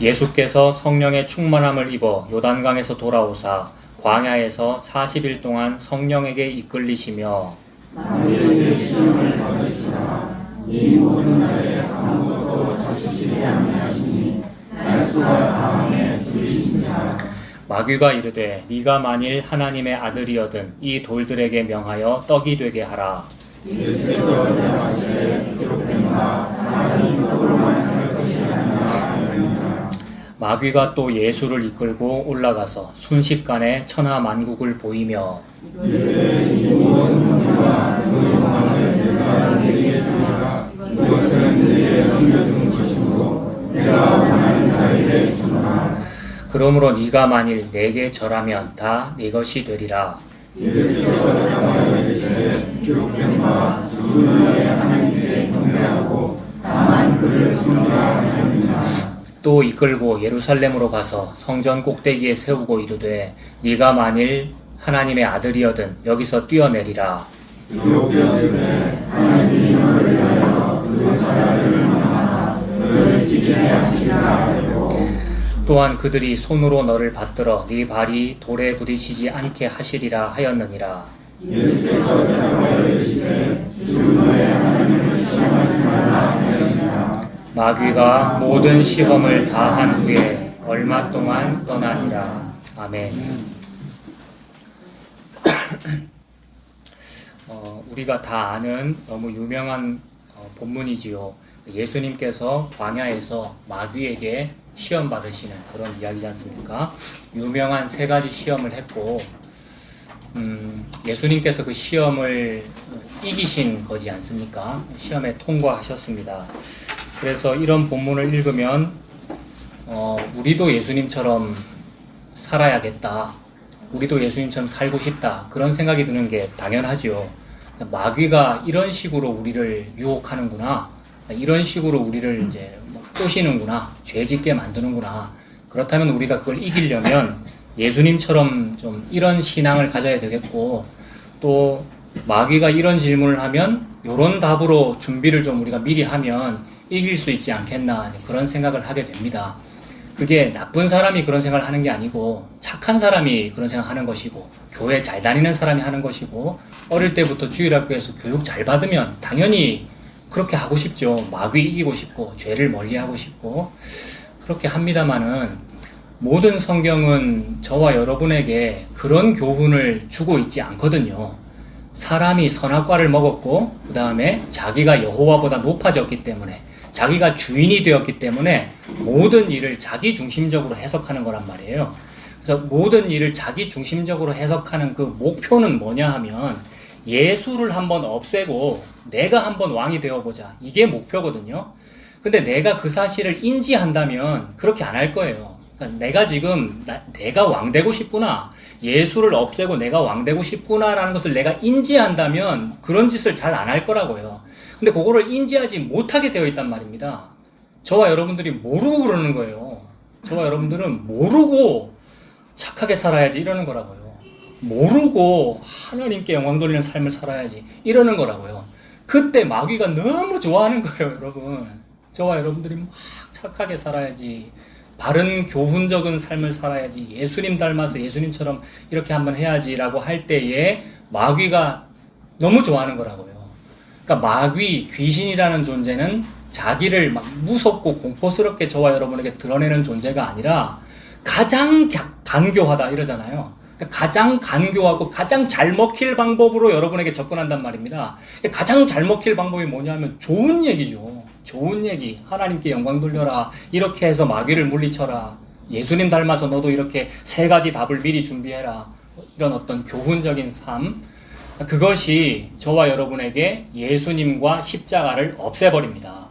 예수께서 성령의 충만함을 입어 요단강에서 돌아오사 광야에서 40일 동안 성령에게 이끌리시며 만일에게 시험을 받으시나 이 모든 날에 아무것도 잡수시지 아니하시니 날수가 다함에 줄이시니라. 마귀가 이르되 네가 만일 하나님의 아들이여든 이 돌들에게 명하여 떡이 되게 하라. 예수께서 대답하시되 기록된 바 사람이 떡으로만 살 것이 아니라 하였느니라. 마귀가 또 예수를 이끌고 올라가서 순식간에 천하 만국을 보이며 이르되 이 모든 권위와 그 영광을 내가 내게 주리라. 이것은 내게 넘겨준 것이고 내가 원하는 자에게 주노라. 그러므로 네가 만일 내게 절하면 다 네 것이 되리라. 예수께서 대답하여 이르시되 기록된 바 주는 너의 하나님께 경배하고 다만 그를 섬기라 하였느니라. 또 이끌고 예루살렘으로 가서 성전 꼭대기에 세우고 이르되 네가 만일 하나님의 아들이여든 여기서 뛰어내리라. 기록되었으되 하나님이 너를 위하여 그 자녀를 명하사 너를 지키게 하시리라 하였고 또한 그들이 손으로 너를 받들어 네 발이 돌에 부딪히지 않게 하시리라 하였느니라. 예수께서 대답하여 이르시되 주 너의 하나님을 시험하지 말라 하였느니라. 마귀가 모든 시험을 다 한 후에 얼마 동안 떠나니라. 아멘. 우리가 다 아는 너무 유명한 본문이지요. 예수님께서 광야에서 마귀에게 시험 받으시는 그런 이야기지 않습니까? 유명한 세 가지 시험을 했고 예수님께서 그 시험을 이기신 거지 않습니까? 시험에 통과하셨습니다. 그래서 이런 본문을 읽으면 우리도 예수님처럼 살아야겠다. 우리도 예수님처럼 살고 싶다. 그런 생각이 드는 게 당연하지요. 마귀가 이런 식으로 우리를 유혹하는구나. 이런 식으로 우리를 이제 꼬시는구나. 죄짓게 만드는구나. 그렇다면 우리가 그걸 이기려면 예수님처럼 좀 이런 신앙을 가져야 되겠고, 또 마귀가 이런 질문을 하면 이런 답으로 준비를 좀 우리가 미리 하면 이길 수 있지 않겠나, 그런 생각을 하게 됩니다. 그게 나쁜 사람이 그런 생각을 하는 게 아니고 착한 사람이 그런 생각을 하는 것이고 교회 잘 다니는 사람이 하는 것이고 어릴 때부터 주일학교에서 교육 잘 받으면 당연히 그렇게 하고 싶죠. 마귀 이기고 싶고 죄를 멀리하고 싶고 그렇게 합니다마는 모든 성경은 저와 여러분에게 그런 교훈을 주고 있지 않거든요. 사람이 선악과를 먹었고 그 다음에 자기가 여호와보다 높아졌기 때문에 자기가 주인이 되었기 때문에 모든 일을 자기 중심적으로 해석하는 거란 말이에요. 그래서 모든 일을 자기 중심적으로 해석하는 그 목표는 뭐냐 하면 예수를 한번 없애고 내가 한번 왕이 되어보자. 이게 목표거든요. 근데 내가 그 사실을 인지한다면 그렇게 안 할 거예요. 그러니까 내가 지금 내가 왕 되고 싶구나. 예수를 없애고 내가 왕 되고 싶구나라는 것을 내가 인지한다면 그런 짓을 잘 안 할 거라고요. 근데 그거를 인지하지 못하게 되어 있단 말입니다. 저와 여러분들이 모르고 그러는 거예요. 저와 여러분들은 모르고 착하게 살아야지 이러는 거라고요. 모르고 하나님께 영광 돌리는 삶을 살아야지 이러는 거라고요. 그때 마귀가 너무 좋아하는 거예요, 여러분. 저와 여러분들이 막 착하게 살아야지, 바른 교훈적인 삶을 살아야지, 예수님 닮아서 예수님처럼 이렇게 한번 해야지라고 할 때에 마귀가 너무 좋아하는 거라고요. 그러니까 마귀, 귀신이라는 존재는 자기를 막 무섭고 공포스럽게 저와 여러분에게 드러내는 존재가 아니라 가장 간교하다 이러잖아요. 그러니까 가장 간교하고 가장 잘 먹힐 방법으로 여러분에게 접근한단 말입니다. 가장 잘 먹힐 방법이 뭐냐면 좋은 얘기죠. 좋은 얘기. 하나님께 영광 돌려라. 이렇게 해서 마귀를 물리쳐라. 예수님 닮아서 너도 이렇게 세 가지 답을 미리 준비해라. 이런 어떤 교훈적인 삶. 그것이 저와 여러분에게 예수님과 십자가를 없애버립니다.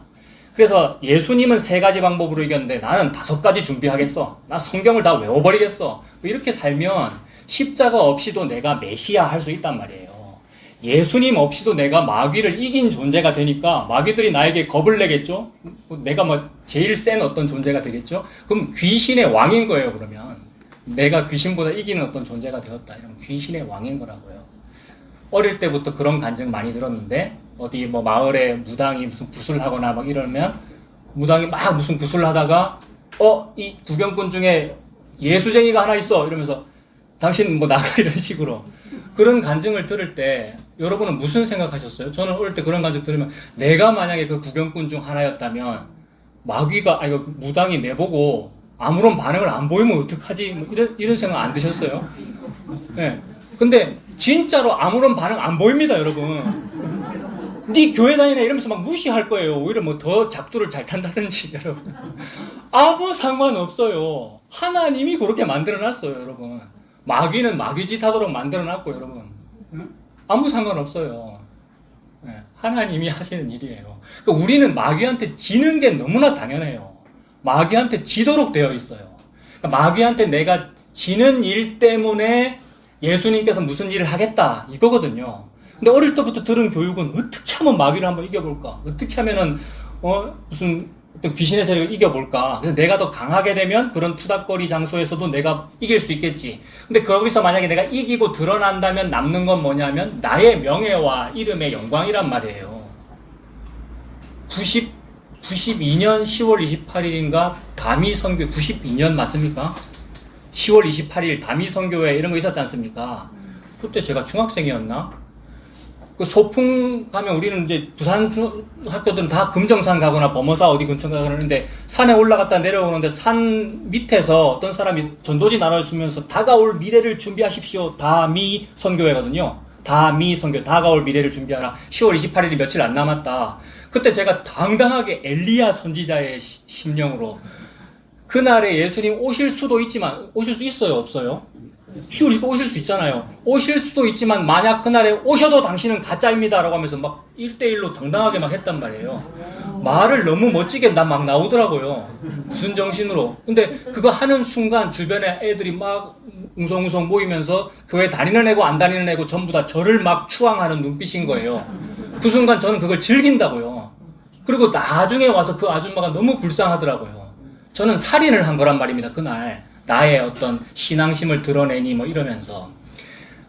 그래서 예수님은 세 가지 방법으로 이겼는데 나는 5가지 준비하겠어. 나 성경을 다 외워버리겠어. 이렇게 살면 십자가 없이도 내가 메시아 할 수 있단 말이에요. 예수님 없이도 내가 마귀를 이긴 존재가 되니까 마귀들이 나에게 겁을 내겠죠? 내가 제일 센 어떤 존재가 되겠죠? 그럼 귀신의 왕인 거예요, 그러면. 내가 귀신보다 이기는 어떤 존재가 되었다. 이러면 귀신의 왕인 거라고요. 어릴 때부터 그런 간증 많이 들었는데 어디 마을에 무당이 무슨 구슬 하거나 막 이러면 무당이 막 무슨 구슬 하다가 이 구경꾼 중에 예수쟁이가 하나 있어 이러면서 당신 뭐 나가 이런 식으로 그런 간증을 들을 때 여러분은 무슨 생각하셨어요? 저는 어릴 때 그런 간증 들으면 내가 만약에 그 구경꾼 중 하나였다면 마귀가 이거 무당이 내보고 아무런 반응을 안 보이면 어떡하지? 뭐 이런 생각 안 드셨어요? 네. 근데 진짜로 아무런 반응 안 보입니다, 여러분. 네 교회 다니네 이러면서 막 무시할 거예요. 오히려 뭐 더 작두를 잘 탄다든지 여러분. 아무 상관없어요. 하나님이 그렇게 만들어놨어요, 여러분. 마귀는 마귀짓 하도록 만들어놨고 여러분. 아무 상관없어요. 하나님이 하시는 일이에요. 그러니까 우리는 마귀한테 지는 게 너무나 당연해요. 마귀한테 지도록 되어 있어요. 그러니까 마귀한테 내가 지는 일 때문에 예수님께서 무슨 일을 하겠다 이거거든요. 근데 어릴 때부터 들은 교육은 어떻게 하면 마귀를 한번 이겨볼까? 어떻게 하면은 무슨 어떤 귀신의 세력을 이겨볼까? 그래서 내가 더 강하게 되면 그런 투닥거리 장소에서도 내가 이길 수 있겠지. 근데 거기서 만약에 내가 이기고 드러난다면 남는 건 뭐냐면 나의 명예와 이름의 영광이란 말이에요. 92년 10월 28일인가 다미 선교 92년 맞습니까? 10월 28일 다미 선교회 이런 거 있었지 않습니까? 그때 제가 중학생이었나? 그 소풍 가면 우리는 이제 부산 학교들은 다 금정산 가거나 범어사 어디 근처 가는데 산에 올라갔다 내려오는데 산 밑에서 어떤 사람이 전도지 나눠주면서 다가올 미래를 준비하십시오. 다미 선교회거든요. 다미 선교, 다가올 미래를 준비하라. 10월 28일이 며칠 안 남았다. 그때 제가 당당하게 엘리야 선지자의 심령으로 그날에 예수님 오실 수도 있지만 오실 수 있어요? 없어요? 10월 28일 오실 수 있잖아요. 오실 수도 있지만 만약 그날에 오셔도 당신은 가짜입니다 라고 하면서 막 1대1로 당당하게 막 했단 말이에요. 말을 너무 멋지게 막 나오더라고요. 무슨 정신으로. 근데 그거 하는 순간 주변에 애들이 막 웅성웅성 모이면서 교회 다니는 애고 안 다니는 애고 전부 다 저를 막 추앙하는 눈빛인 거예요. 그 순간 저는 그걸 즐긴다고요. 그리고 나중에 와서 그 아줌마가 너무 불쌍하더라고요. 저는 살인을 한 거란 말입니다. 그날 나의 어떤 신앙심을 드러내니 뭐 이러면서.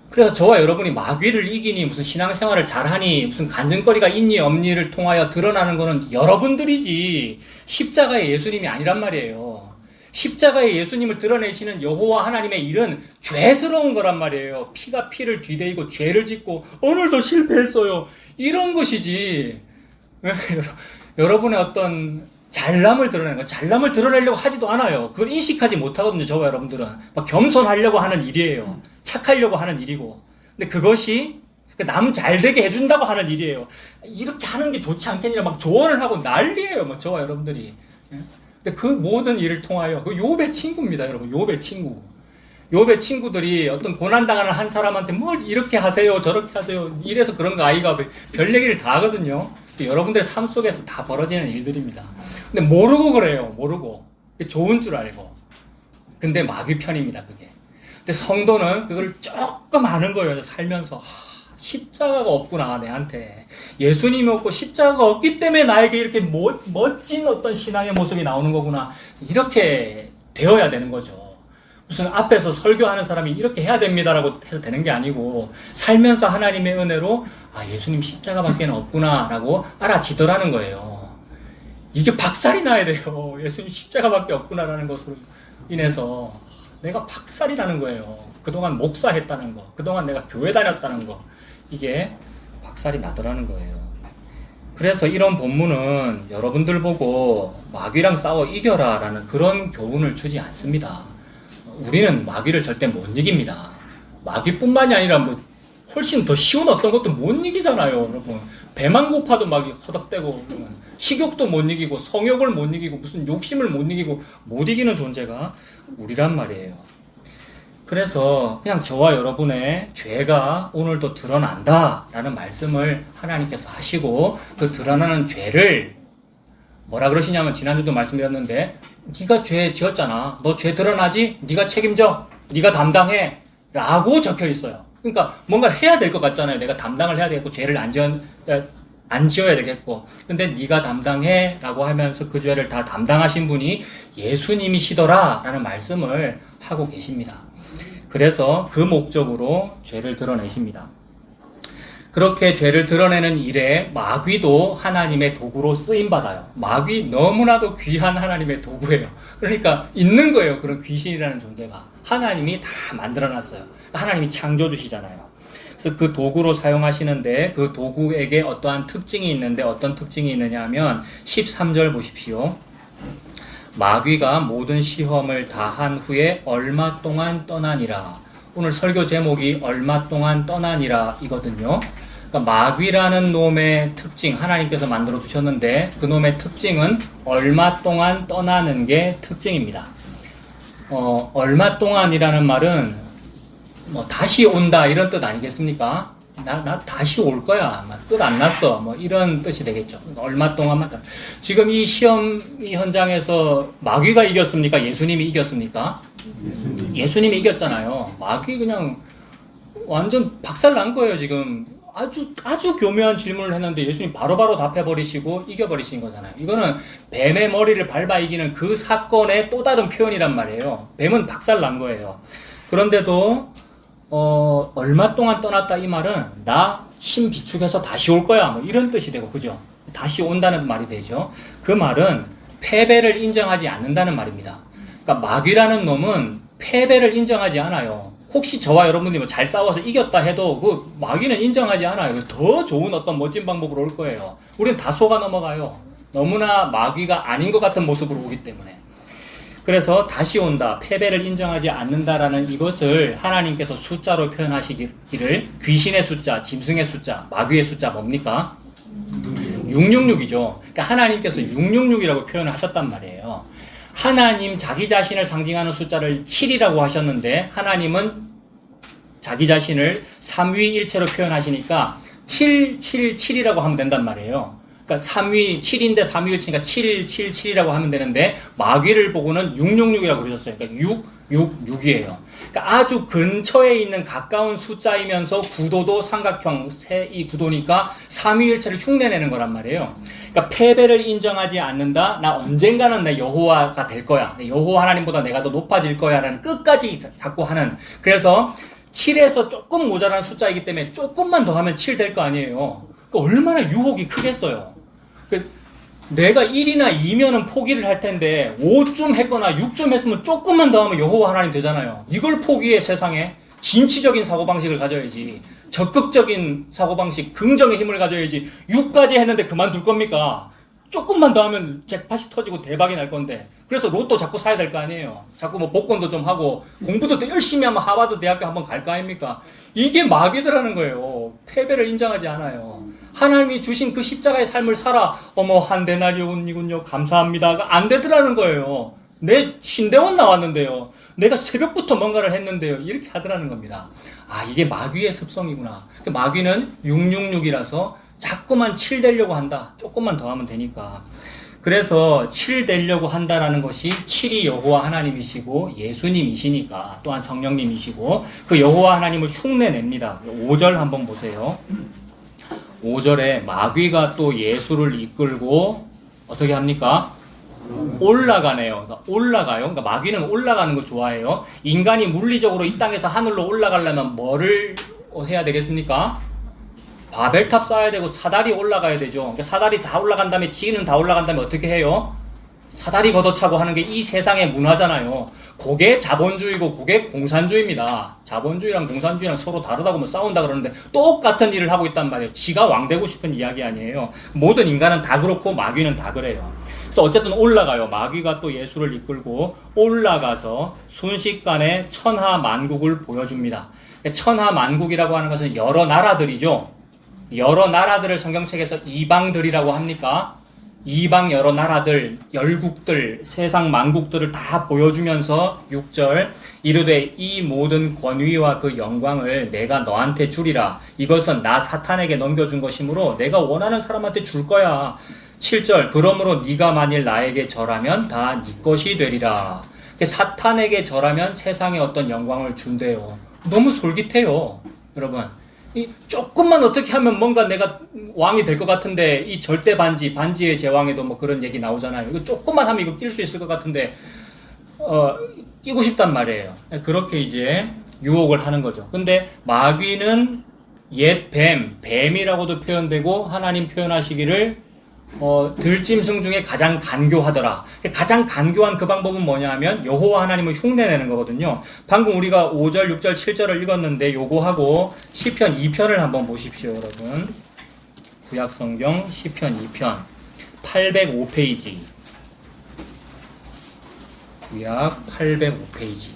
그래서 저와 여러분이 마귀를 이기니 무슨 신앙생활을 잘하니 무슨 간증거리가 있니 없니를 통하여 드러나는 거는 여러분들이지 십자가의 예수님이 아니란 말이에요. 십자가의 예수님을 드러내시는 여호와 하나님의 일은 죄스러운 거란 말이에요. 피가 피를 뒤대이고 죄를 짓고 오늘도 실패했어요. 이런 것이지. 여러분의 어떤 잘남을 드러내는 거예요. 잘남을 드러내려고 하지도 않아요. 그걸 인식하지 못하거든요. 저와 여러분들은. 막 겸손하려고 하는 일이에요. 착하려고 하는 일이고. 근데 그것이 남 잘되게 해준다고 하는 일이에요. 이렇게 하는 게 좋지 않겠냐 막 조언을 하고 난리예요. 막 저와 여러분들이. 근데 그 모든 일을 통하여 그 욥의 친구입니다. 여러분. 욥의 친구. 욥의 친구들이 어떤 고난당하는 한 사람한테 뭘 이렇게 하세요 저렇게 하세요 이래서 그런 거 아이가 별 얘기를 다 하거든요. 여러분들의 삶 속에서 다 벌어지는 일들입니다. 근데 모르고 그래요. 모르고. 좋은 줄 알고. 근데 마귀 편입니다. 그게. 근데 성도는 그걸 조금 아는 거예요. 살면서. 십자가가 없구나 내한테. 예수님이 없고 십자가가 없기 때문에 나에게 이렇게 멋진 어떤 신앙의 모습이 나오는 거구나. 이렇게 되어야 되는 거죠. 무슨 앞에서 설교하는 사람이 이렇게 해야 됩니다라고 해서 되는 게 아니고 살면서 하나님의 은혜로 예수님 십자가밖에 없구나라고 알아지더라는 거예요. 이게 박살이 나야 돼요. 예수님 십자가밖에 없구나라는 것으로 인해서 내가 박살이 나는 거예요. 그동안 목사했다는 거, 그동안 내가 교회 다녔다는 거, 이게 박살이 나더라는 거예요. 그래서 이런 본문은 여러분들 보고 마귀랑 싸워 이겨라 라는 그런 교훈을 주지 않습니다. 우리는 마귀를 절대 못 이깁니다. 마귀뿐만이 아니라 뭐 훨씬 더 쉬운 어떤 것도 못 이기잖아요, 여러분. 배만 고파도 막 허덕대고 식욕도 못 이기고 성욕을 못 이기고 무슨 욕심을 못 이기고 못 이기는 존재가 우리란 말이에요. 그래서 그냥 저와 여러분의 죄가 오늘도 드러난다라는 말씀을 하나님께서 하시고 그 드러나는 죄를 뭐라 그러시냐면 지난주도 말씀드렸는데 네가 죄 지었잖아. 너 죄 드러나지? 네가 책임져. 네가 담당해. 라고 적혀 있어요. 그러니까 뭔가를 해야 될 것 같잖아요. 내가 담당을 해야 되겠고 죄를 안 지어야 되겠고. 근데 네가 담당해 라고 하면서 그 죄를 다 담당하신 분이 예수님이시더라 라는 말씀을 하고 계십니다. 그래서 그 목적으로 죄를 드러내십니다. 그렇게 죄를 드러내는 일에 마귀도 하나님의 도구로 쓰임받아요. 마귀 너무나도 귀한 하나님의 도구예요. 그러니까 있는 거예요. 그런 귀신이라는 존재가. 하나님이 다 만들어놨어요. 하나님이 창조주시잖아요. 그래서 그 도구로 사용하시는데 그 도구에게 어떠한 특징이 있는데 어떤 특징이 있느냐 하면 13절 보십시오. 마귀가 모든 시험을 다 한 후에 얼마 동안 떠나니라. 오늘 설교 제목이 얼마 동안 떠나니라 이거든요. 그러니까 마귀라는 놈의 특징 하나님께서 만들어 두셨는데 그 놈의 특징은 얼마 동안 떠나는 게 특징입니다. 얼마 동안이라는 말은 뭐 다시 온다 이런 뜻 아니겠습니까? 나 다시 올 거야. 끝 안 났어. 뭐 이런 뜻이 되겠죠. 얼마 동안만. 지금 이 시험 현장에서 마귀가 이겼습니까? 예수님이 이겼습니까? 예수님이 이겼잖아요. 마귀 그냥 완전 박살 난 거예요. 지금 아주 교묘한 질문을 했는데 예수님 바로바로 답해버리시고 이겨버리신 거잖아요. 이거는 뱀의 머리를 밟아 이기는 그 사건의 또 다른 표현이란 말이에요. 뱀은 박살 난 거예요. 그런데도 얼마 동안 떠났다 이 말은 나 힘 비축해서 다시 올 거야 뭐 이런 뜻이 되고 그죠? 다시 온다는 말이 되죠. 그 말은 패배를 인정하지 않는다는 말입니다. 그러니까 마귀라는 놈은 패배를 인정하지 않아요. 혹시 저와 여러분들이 뭐 잘 싸워서 이겼다 해도 그 마귀는 인정하지 않아요. 더 좋은 어떤 멋진 방법으로 올 거예요. 우리는 다 속아 넘어가요. 너무나 마귀가 아닌 것 같은 모습으로 오기 때문에. 그래서 다시 온다, 패배를 인정하지 않는다라는 이것을 하나님께서 숫자로 표현하시기를 귀신의 숫자, 짐승의 숫자, 마귀의 숫자 뭡니까? 666이죠. 그러니까 하나님께서 666이라고 표현을 하셨단 말이에요. 하나님 자기 자신을 상징하는 숫자를 7이라고 하셨는데 하나님은 자기 자신을 삼위일체로 표현하시니까 777이라고 하면 된단 말이에요. 그러니까 3위 7인데 3위일체니까 777이라고 하면 되는데 마귀를 보고는 666이라고 그러셨어요. 그러니까 666이에요. 그러니까 아주 근처에 있는 가까운 숫자이면서 구도도 삼각형 이 구도니까 3위일체를 흉내내는 거란 말이에요. 그러니까 패배를 인정하지 않는다. 나 언젠가는 내 여호와가 될 거야. 여호와 하나님보다 내가 더 높아질 거야라는 끝까지 자꾸 하는. 그래서 7에서 조금 모자란 숫자이기 때문에 조금만 더 하면 7 될 거 아니에요. 그러니까 얼마나 유혹이 크겠어요. 내가 1이나 2면은 포기를 할 텐데 5좀 했거나 6좀 했으면 조금만 더 하면 여호와 하나님 되잖아요. 이걸 포기해. 세상에 진취적인 사고방식을 가져야지. 적극적인 사고방식, 긍정의 힘을 가져야지. 6까지 했는데 그만둘 겁니까? 조금만 더 하면 잭팟이 터지고 대박이 날 건데. 그래서 로또 자꾸 사야 될 거 아니에요. 자꾸 뭐 복권도 좀 하고 공부도 더 열심히 하면 하버드 대학교 한번 갈 거 아닙니까? 이게 마귀더라는 거예요. 패배를 인정하지 않아요. 하나님이 주신 그 십자가의 삶을 살아. 한 데나리온이군요. 감사합니다가 안 되더라는 거예요. 내 신대원 나왔는데요. 내가 새벽부터 뭔가를 했는데요. 이렇게 하더라는 겁니다. 이게 마귀의 습성이구나. 마귀는 666이라서 자꾸만 7 되려고 한다. 조금만 더 하면 되니까. 그래서 7 되려고 한다라는 것이 7이 여호와 하나님이시고 예수님이시니까 또한 성령님이시고 그 여호와 하나님을 흉내냅니다. 5절 한번 보세요. 5절에 마귀가 또 예수를 이끌고 어떻게 합니까? 올라가네요. 그러니까 올라가요. 그러니까 마귀는 올라가는 걸 좋아해요. 인간이 물리적으로 이 땅에서 하늘로 올라가려면 뭐를 해야 되겠습니까? 바벨탑 쌓아야 되고 사다리 올라가야 되죠. 그러니까 사다리 다 올라간 다음에 지는 다 올라간 다음에 어떻게 해요? 사다리 걷어차고 하는 게 이 세상의 문화잖아요. 그게 자본주의고 그게 공산주의입니다. 자본주의랑 공산주의랑 서로 다르다고 뭐 싸운다 그러는데 똑같은 일을 하고 있단 말이에요. 지가 왕 되고 싶은 이야기 아니에요. 모든 인간은 다 그렇고 마귀는 다 그래요. 그래서 어쨌든 올라가요. 마귀가 또 예수를 이끌고 올라가서 순식간에 천하만국을 보여줍니다. 천하만국이라고 하는 것은 여러 나라들이죠. 여러 나라들을 성경책에서 이방들이라고 합니까? 이방 여러 나라들, 열국들, 세상 만국들을 다 보여주면서 6절 이르되 이 모든 권위와 그 영광을 내가 너한테 주리라. 이것은 나 사탄에게 넘겨준 것이므로 내가 원하는 사람한테 줄 거야. 7절 그러므로 네가 만일 나에게 절하면 다 네 것이 되리라. 사탄에게 절하면 세상에 어떤 영광을 준대요. 너무 솔깃해요. 여러분. 조금만 어떻게 하면 뭔가 내가 왕이 될 것 같은데 이 절대 반지의 제왕에도 뭐 그런 얘기 나오잖아요. 이거 조금만 하면 이거 낄 수 있을 것 같은데 끼고 싶단 말이에요. 그렇게 이제 유혹을 하는 거죠. 근데 마귀는 옛 뱀, 뱀이라고도 표현되고 하나님 표현하시기를 들짐승 중에 가장 간교하더라. 가장 간교한 그 방법은 뭐냐 하면 여호와 하나님을 흉내내는 거거든요. 방금 우리가 5절, 6절, 7절을 읽었는데 요거하고 시편 2편을 한번 보십시오, 여러분. 구약성경 시편 2편 805페이지. 구약 805페이지.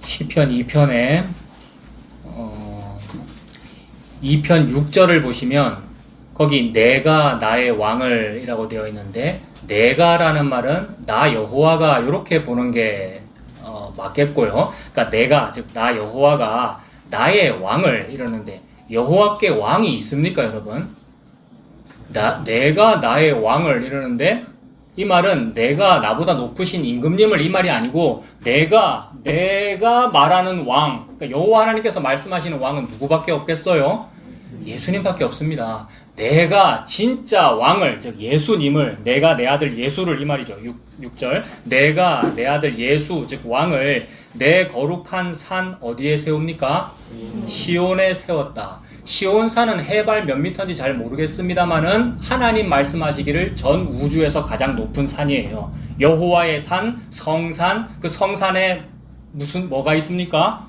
시편 2편에 2편 6절을 보시면 거기 내가 나의 왕을 이라고 되어 있는데 내가라는 말은 나 여호와가 이렇게 보는 게 맞겠고요. 그러니까 내가 즉 나 여호와가 나의 왕을 이러는데 여호와께 왕이 있습니까, 여러분? 내가 나의 왕을 이러는데 이 말은 내가 나보다 높으신 임금님을 이 말이 아니고 내가 말하는 왕, 그러니까 여호와 하나님께서 말씀하시는 왕은 누구밖에 없겠어요? 예수님밖에 없습니다. 내가 진짜 왕을, 즉 예수님을, 내가 내 아들 예수를 이 말이죠. 6절 내가 내 아들 예수, 즉 왕을 내 거룩한 산 어디에 세웁니까? 시온에 세웠다. 시온산은 해발 몇 미터인지 잘 모르겠습니다만은 하나님 말씀하시기를 전 우주에서 가장 높은 산이에요. 여호와의 산, 성산, 그 성산에 뭐가 있습니까?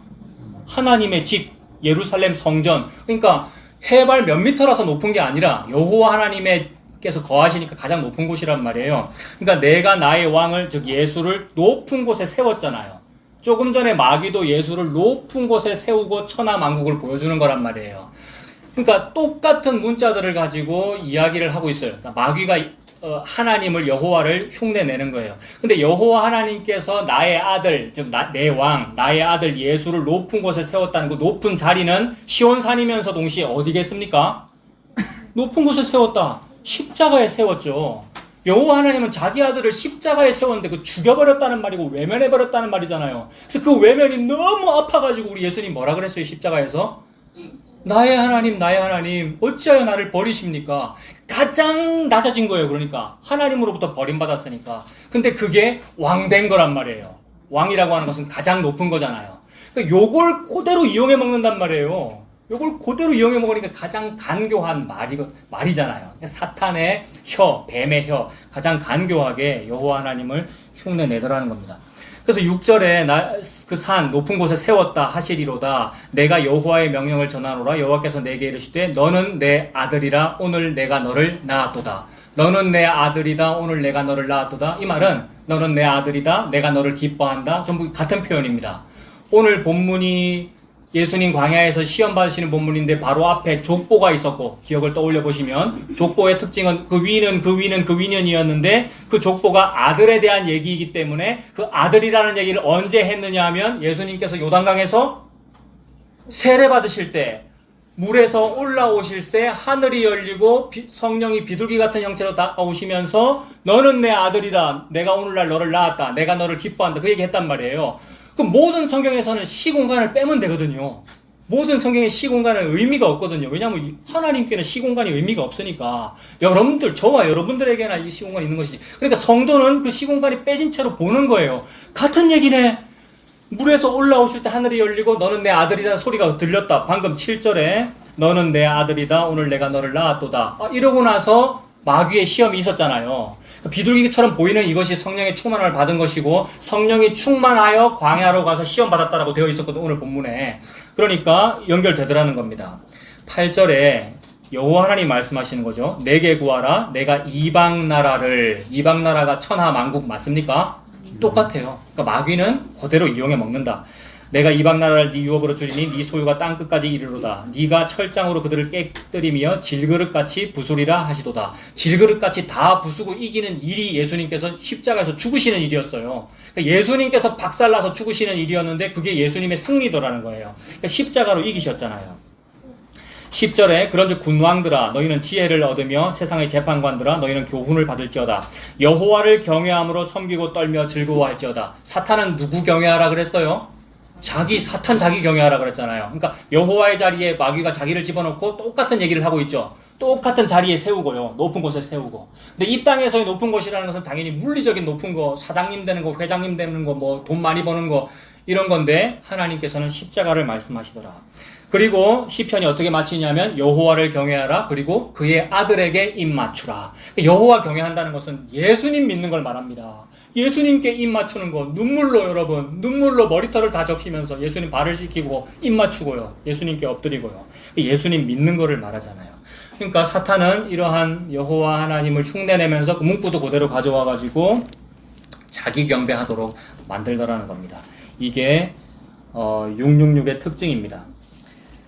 하나님의 집, 예루살렘 성전. 그러니까 해발 몇 미터라서 높은 게 아니라 여호와 하나님께서 거하시니까 가장 높은 곳이란 말이에요. 그러니까 내가 나의 왕을, 즉 예수를 높은 곳에 세웠잖아요. 조금 전에 마귀도 예수를 높은 곳에 세우고 천하만국을 보여주는 거란 말이에요. 그러니까 똑같은 문자들을 가지고 이야기를 하고 있어요. 그러니까 마귀가 하나님을, 여호와를 흉내내는 거예요. 근데 여호와 하나님께서 나의 아들, 즉 내 왕, 나의 아들 예수를 높은 곳에 세웠다는 그 높은 자리는 시온산이면서 동시에 어디겠습니까? 높은 곳에 세웠다. 십자가에 세웠죠. 여호와 하나님은 자기 아들을 십자가에 세웠는데 그 죽여버렸다는 말이고 외면해버렸다는 말이잖아요. 그래서 그 외면이 너무 아파가지고 우리 예수님 뭐라 그랬어요? 십자가에서 나의 하나님 어찌하여 나를 버리십니까? 가장 낮아진 거예요. 그러니까 하나님으로부터 버림받았으니까. 근데 그게 왕 된 거란 말이에요. 왕이라고 하는 것은 가장 높은 거잖아요. 그러니까 요걸 그대로 이용해 먹는단 말이에요. 요걸 그대로 이용해 먹으니까 가장 간교한 말이잖아요. 사탄의 혀, 뱀의 혀, 가장 간교하게 여호와 하나님을 흉내내더라는 겁니다. 그래서 6절에 그 산 높은 곳에 세웠다 하시리로다. 내가 여호와의 명령을 전하노라. 여호와께서 내게 이르시되 너는 내 아들이라 오늘 내가 너를 낳았도다. 너는 내 아들이다. 오늘 내가 너를 낳았도다. 이 말은 너는 내 아들이다. 내가 너를 기뻐한다. 전부 같은 표현입니다. 오늘 본문이 예수님 광야에서 시험 받으시는 본문인데 바로 앞에 족보가 있었고, 기억을 떠올려 보시면 족보의 특징은 그 위는이었는데 그 족보가 아들에 대한 얘기이기 때문에 그 아들이라는 얘기를 언제 했느냐 하면 예수님께서 요단강에서 세례 받으실 때 물에서 올라오실 때 하늘이 열리고 성령이 비둘기 같은 형체로 다가오시면서 너는 내 아들이다. 내가 오늘날 너를 낳았다. 내가 너를 기뻐한다. 그 얘기 했단 말이에요. 그 모든 성경에서는 시공간을 빼면 되거든요. 모든 성경의 시공간은 의미가 없거든요. 왜냐하면 하나님께는 시공간이 의미가 없으니까 저와 여러분들에게나 이 시공간이 있는 것이지. 그러니까 성도는 그 시공간이 빼진 채로 보는 거예요. 같은 얘기네. 물에서 올라오실 때 하늘이 열리고 너는 내 아들이다 소리가 들렸다. 방금 7절에 너는 내 아들이다. 오늘 내가 너를 낳았도다. 이러고 나서 마귀의 시험이 있었잖아요. 비둘기처럼 보이는 이것이 성령의 충만함을 받은 것이고 성령이 충만하여 광야로 가서 시험 받았다라고 되어 있었거든, 오늘 본문에. 그러니까 연결되더라는 겁니다. 8절에 여호와 하나님 말씀하시는 거죠. 내게 구하라. 내가 이방 나라가 천하 만국 맞습니까? 똑같아요. 그러니까 마귀는 그대로 이용해 먹는다. 내가 이방 나라를 네 유업으로 주리니 네 소유가 땅 끝까지 이르로다. 네가 철장으로 그들을 깨뜨리며 질그릇같이 부수리라 하시도다. 질그릇같이 다 부수고 이기는 일이 예수님께서 십자가에서 죽으시는 일이었어요. 그러니까 예수님께서 박살나서 죽으시는 일이었는데 그게 예수님의 승리더라는 거예요. 그러니까 십자가로 이기셨잖아요. 10절에 그런즉 군왕들아 너희는 지혜를 얻으며 세상의 재판관들아 너희는 교훈을 받을지어다. 여호와를 경외함으로 섬기고 떨며 즐거워할지어다. 사탄은 누구 경외하라 그랬어요? 사탄 자기 경외하라 그랬잖아요. 그러니까 여호와의 자리에 마귀가 자기를 집어넣고 똑같은 얘기를 하고 있죠. 똑같은 자리에 세우고요. 높은 곳에 세우고. 근데 이 땅에서의 높은 곳이라는 것은 당연히 물리적인 높은 거, 사장님 되는 거, 회장님 되는 거, 뭐 돈 많이 버는 거 이런 건데 하나님께서는 십자가를 말씀하시더라. 그리고 시편이 어떻게 마치냐면 여호와를 경외하라. 그리고 그의 아들에게 입 맞추라. 여호와 경외한다는 것은 예수님 믿는 걸 말합니다. 예수님께 입 맞추는 거, 눈물로 여러분, 눈물로 머리털을 다 적시면서 예수님 발을 씻기고 입 맞추고요. 예수님께 엎드리고요. 예수님 믿는 거를 말하잖아요. 그러니까 사탄은 이러한 여호와 하나님을 흉내내면서 그 문구도 그대로 가져와 가지고 자기 경배하도록 만들더라는 겁니다. 이게 666의 특징입니다.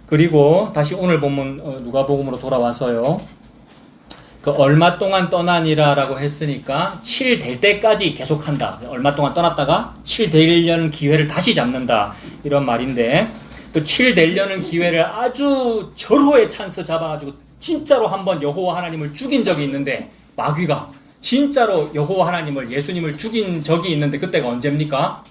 그리고 다시 오늘 본문 누가복음으로 돌아와서요. 그 얼마 동안 떠나니라라고 했으니까 7 될 때까지 계속한다. 얼마 동안 떠났다가 7 되려는 기회를 다시 잡는다. 이런 말인데 그 7 되려는 기회를 아주 절호의 찬스 잡아가지고 진짜로 한번 여호와 하나님을 죽인 적이 있는데 마귀가 진짜로 여호와 하나님을 예수님을 죽인 적이 있는데 그때가 언제입니까?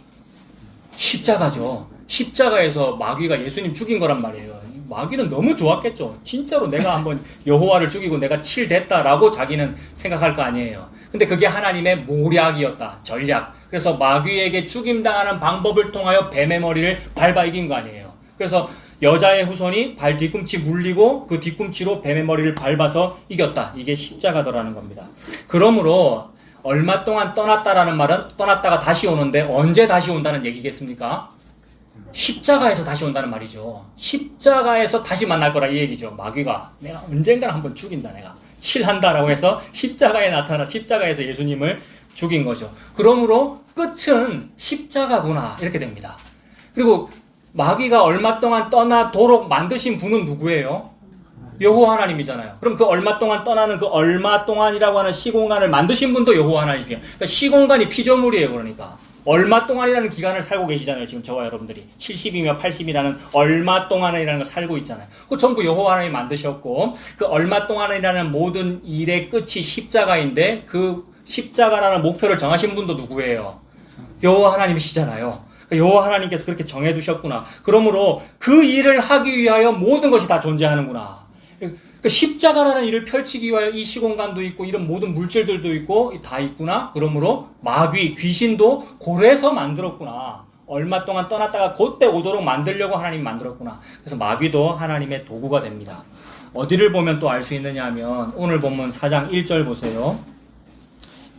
십자가죠. 십자가에서 마귀가 예수님 죽인 거란 말이에요. 마귀는 너무 좋았겠죠. 진짜로 내가 한번 여호와를 죽이고 내가 7 됐다라고 자기는 생각할 거 아니에요. 근데 그게 하나님의 모략이었다. 전략. 그래서 마귀에게 죽임당하는 방법을 통하여 뱀의 머리를 밟아 이긴 거 아니에요. 그래서 여자의 후손이 발 뒤꿈치 물리고 그 뒤꿈치로 뱀의 머리를 밟아서 이겼다. 이게 십자가더라는 겁니다. 그러므로 얼마 동안 떠났다라는 말은 떠났다가 다시 오는데 언제 다시 온다는 얘기겠습니까? 십자가에서 다시 온다는 말이죠. 십자가에서 다시 만날 거라 이 얘기죠. 마귀가 내가 언젠가는 한번 죽인다. 내가 칠한다라고 해서 십자가에 나타나 십자가에서 예수님을 죽인 거죠. 그러므로 끝은 십자가구나 이렇게 됩니다. 그리고 마귀가 얼마 동안 떠나도록 만드신 분은 누구예요? 여호와 하나님이잖아요. 그럼 그 얼마 동안 떠나는 그 얼마 동안이라고 하는 시공간을 만드신 분도 여호와 하나님이에요. 그러니까 시공간이 피조물이에요. 그러니까 얼마 동안이라는 기간을 살고 계시잖아요. 지금 저와 여러분들이 70이며 80이라는 얼마 동안이라는 걸 살고 있잖아요. 그 전부 여호와 하나님이 만드셨고 그 얼마 동안이라는 모든 일의 끝이 십자가인데 그 십자가라는 목표를 정하신 분도 누구예요? 여호와 하나님이시잖아요. 여호와 하나님께서 그렇게 정해두셨구나. 그러므로 그 일을 하기 위하여 모든 것이 다 존재하는구나. 그 십자가라는 일을 펼치기 위하여 이 시공간도 있고 이런 모든 물질들도 있고 다 있구나. 그러므로 마귀, 귀신도 고래서 만들었구나. 얼마 동안 떠났다가 그때 오도록 만들려고 하나님 만들었구나. 그래서 마귀도 하나님의 도구가 됩니다. 어디를 보면 또 알 수 있느냐 하면 오늘 본문 4장 1절 보세요.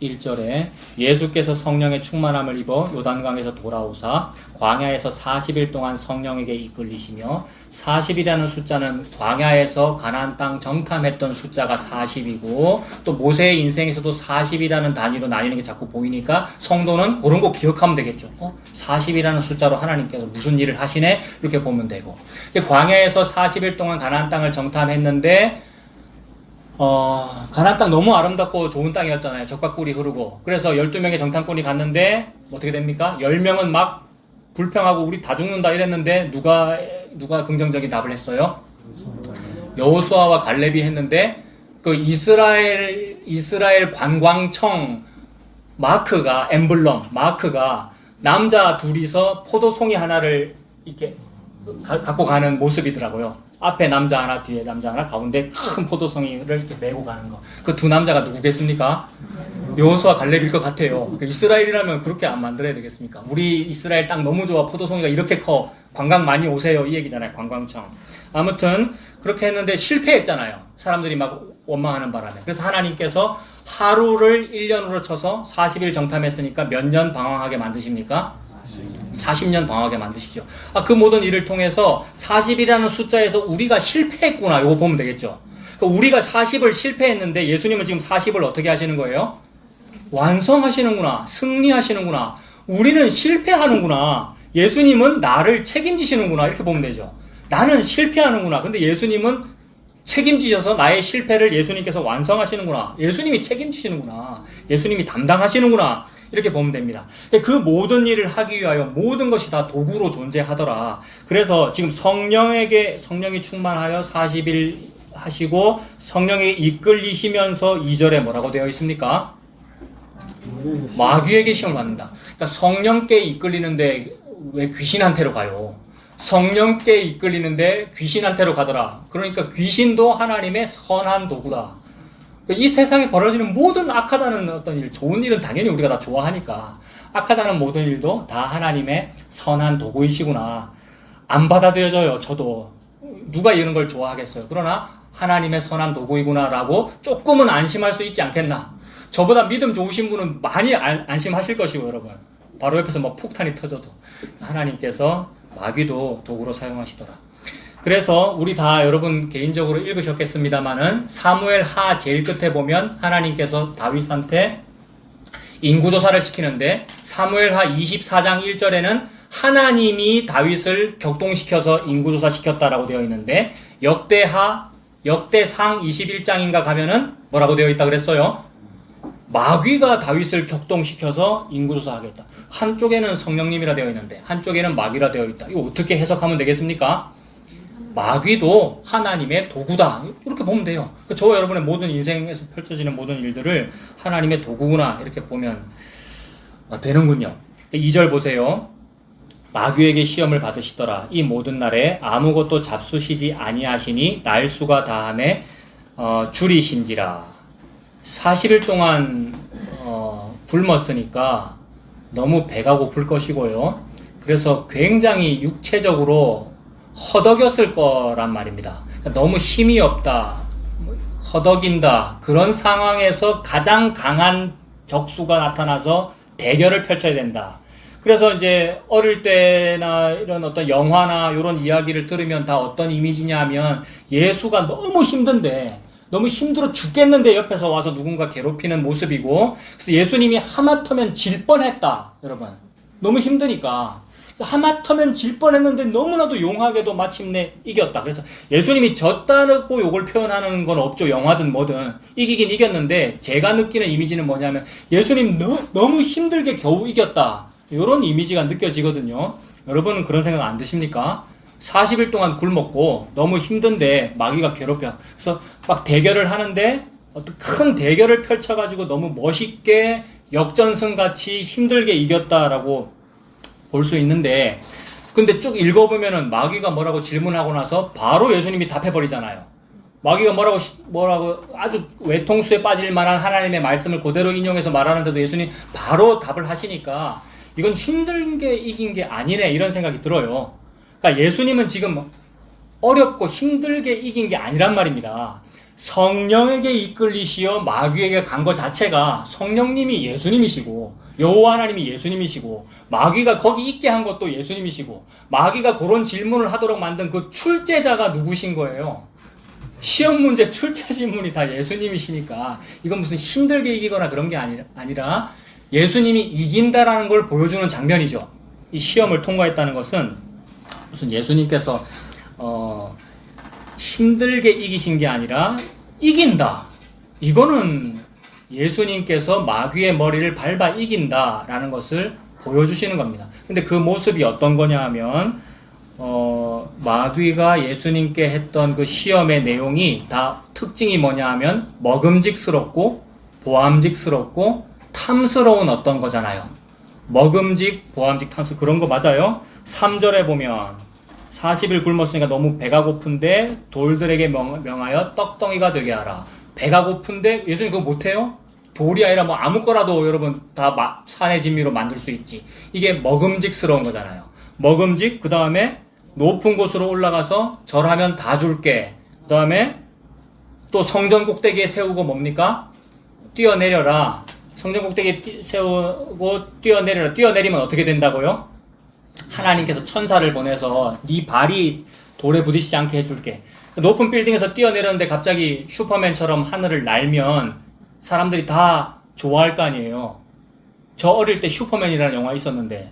1절에 예수께서 성령의 충만함을 입어 요단강에서 돌아오사 광야에서 40일 동안 성령에게 이끌리시며 40이라는 숫자는 광야에서 가나안 땅 정탐했던 숫자가 40이고 또 모세의 인생에서도 40이라는 단위로 나뉘는 게 자꾸 보이니까 성도는 그런 거 기억하면 되겠죠. 40이라는 숫자로 하나님께서 무슨 일을 하시네? 이렇게 보면 되고 광야에서 40일 동안 가나안 땅을 정탐했는데 가나안 땅 너무 아름답고 좋은 땅이었잖아요. 젖과 꿀이 흐르고. 그래서 12명의 정탐꾼이 갔는데 어떻게 됩니까? 10명은 막 불평하고 우리 다 죽는다 이랬는데 누가 긍정적인 답을 했어요? 여호수아와 갈렙이 했는데 그 이스라엘 관광청 마크가 엠블럼 마크가 남자 둘이서 포도송이 하나를 이렇게 갖고 가는 모습이더라고요. 앞에 남자 하나, 뒤에 남자 하나, 가운데 큰 포도송이를 이렇게 메고 가는 거. 그 두 남자가 누구겠습니까? 여호수아 갈렙일 것 같아요. 그러니까 이스라엘이라면 그렇게 안 만들어야 되겠습니까? 우리 이스라엘 땅 너무 좋아. 포도송이가 이렇게 커. 관광 많이 오세요. 이 얘기잖아요. 관광청. 아무튼 그렇게 했는데 실패했잖아요. 사람들이 막 원망하는 바람에. 그래서 하나님께서 하루를 1년으로 쳐서 40일 정탐했으니까 몇 년 방황하게 만드십니까? 40년 방황하게 만드시죠. 그 모든 일을 통해서 40이라는 숫자에서 우리가 실패했구나. 이거 보면 되겠죠. 그러니까 우리가 40을 실패했는데 예수님은 지금 40을 어떻게 하시는 거예요? 완성하시는구나. 승리하시는구나. 우리는 실패하는구나. 예수님은 나를 책임지시는구나. 이렇게 보면 되죠. 나는 실패하는구나. 근데 예수님은 책임지셔서 나의 실패를 예수님께서 완성하시는구나. 예수님이 책임지시는구나. 예수님이 담당하시는구나. 이렇게 보면 됩니다. 그 모든 일을 하기 위하여 모든 것이 다 도구로 존재하더라. 그래서 지금 성령이 충만하여 40일 하시고 성령에 이끌리시면서 2절에 뭐라고 되어 있습니까? 마귀에게 시험을 받는다. 그러니까 성령께 이끌리는데 왜 귀신한테로 가요? 성령께 이끌리는데 귀신한테로 가더라. 그러니까 귀신도 하나님의 선한 도구다. 이 세상에 벌어지는 모든 악하다는 어떤 일, 좋은 일은 당연히 우리가 다 좋아하니까 악하다는 모든 일도 다 하나님의 선한 도구이시구나. 안 받아들여져요. 저도. 누가 이런 걸 좋아하겠어요. 그러나 하나님의 선한 도구이구나 라고 조금은 안심할 수 있지 않겠나. 저보다 믿음 좋으신 분은 많이 안심하실 것이고, 여러분. 바로 옆에서 뭐 폭탄이 터져도 하나님께서 마귀도 도구로 사용하시더라. 그래서 우리 다 여러분 개인적으로 읽으셨겠습니다마는 사무엘 하 제일 끝에 보면 하나님께서 다윗한테 인구조사를 시키는데 사무엘 하 24장 1절에는 하나님이 다윗을 격동시켜서 인구조사 시켰다라고 되어 있는데 역대상 21장인가 가면은 뭐라고 되어 있다 그랬어요? 마귀가 다윗을 격동시켜서 인구조사하겠다. 한쪽에는 성령님이라 되어 있는데 한쪽에는 마귀라 되어 있다. 이거 어떻게 해석하면 되겠습니까? 마귀도 하나님의 도구다. 이렇게 보면 돼요. 저와 여러분의 모든 인생에서 펼쳐지는 모든 일들을 하나님의 도구구나 이렇게 보면 되는군요. 2절 보세요. 마귀에게 시험을 받으시더라. 이 모든 날에 아무것도 잡수시지 아니하시니 날수가 다함에 줄이신지라. 40일 동안 굶었으니까 너무 배가 고플 것이고요. 그래서 굉장히 육체적으로 허덕였을 거란 말입니다. 그러니까 너무 힘이 없다, 허덕인다, 그런 상황에서 가장 강한 적수가 나타나서 대결을 펼쳐야 된다. 그래서 이제 어릴 때나 이런 어떤 영화나 이런 이야기를 들으면 다 어떤 이미지냐 하면 예수가 너무 힘든데 너무 힘들어 죽겠는데 옆에서 와서 누군가 괴롭히는 모습이고, 그래서 예수님이 하마터면 질 뻔했다. 여러분, 너무 힘드니까 하마터면 질 뻔했는데 너무나도 용하게도 마침내 이겼다. 그래서 예수님이 졌다고 요걸 표현하는 건 없죠. 영화든 뭐든 이기긴 이겼는데 제가 느끼는 이미지는 뭐냐면 예수님 너무 힘들게 겨우 이겼다, 이런 이미지가 느껴지거든요. 여러분은 그런 생각 안 드십니까? 40일 동안 굶었고 너무 힘든데 마귀가 괴롭혀. 그래서 막 대결을 하는데 어떤 큰 대결을 펼쳐가지고 너무 멋있게 역전승같이 힘들게 이겼다라고 볼 수 있는데, 근데 쭉 읽어보면은 마귀가 뭐라고 질문하고 나서 바로 예수님이 답해버리잖아요. 마귀가 뭐라고 아주 외통수에 빠질 만한 하나님의 말씀을 그대로 인용해서 말하는데도 예수님 바로 답을 하시니까 이건 힘들게 이긴 게 아니네, 이런 생각이 들어요. 그러니까 예수님은 지금 어렵고 힘들게 이긴 게 아니란 말입니다. 성령에게 이끌리시어 마귀에게 간 것 자체가 성령님이 예수님이시고 여호와 하나님이 예수님이시고 마귀가 거기 있게 한 것도 예수님이시고 마귀가 그런 질문을 하도록 만든 그 출제자가 누구신 거예요? 시험 문제 출제진문이 다 예수님이시니까 이건 무슨 힘들게 이기거나 그런 게 아니라 예수님이 이긴다라는 걸 보여주는 장면이죠. 이 시험을 통과했다는 것은 무슨 예수님께서 힘들게 이기신 게 아니라 이긴다. 이거는 예수님께서 마귀의 머리를 밟아 이긴다라는 것을 보여주시는 겁니다. 근데 그 모습이 어떤 거냐 하면 마귀가 예수님께 했던 그 시험의 내용이 다 특징이 뭐냐 하면 먹음직스럽고 보암직스럽고 탐스러운 어떤 거잖아요. 먹음직, 보암직, 탐스, 그런 거 맞아요? 3절에 보면 40일 굶었으니까 너무 배가 고픈데 돌들에게 명하여 떡덩이가 되게 하라. 배가 고픈데 예수님 그거 못해요? 돌이 아니라 뭐 아무거라도 여러분 다 산의 진미로 만들 수 있지. 이게 먹음직스러운 거잖아요. 먹음직, 그 다음에 높은 곳으로 올라가서 절하면 다 줄게. 그 다음에 또 성전 꼭대기에 세우고 뭡니까? 뛰어내려라. 성전 꼭대기에 세우고 뛰어내려라. 뛰어내리면 어떻게 된다고요? 하나님께서 천사를 보내서 네 발이 돌에 부딪히지 않게 해줄게. 높은 빌딩에서 뛰어내렸는데 갑자기 슈퍼맨처럼 하늘을 날면 사람들이 다 좋아할 거 아니에요. 저 어릴 때 슈퍼맨이라는 영화 있었는데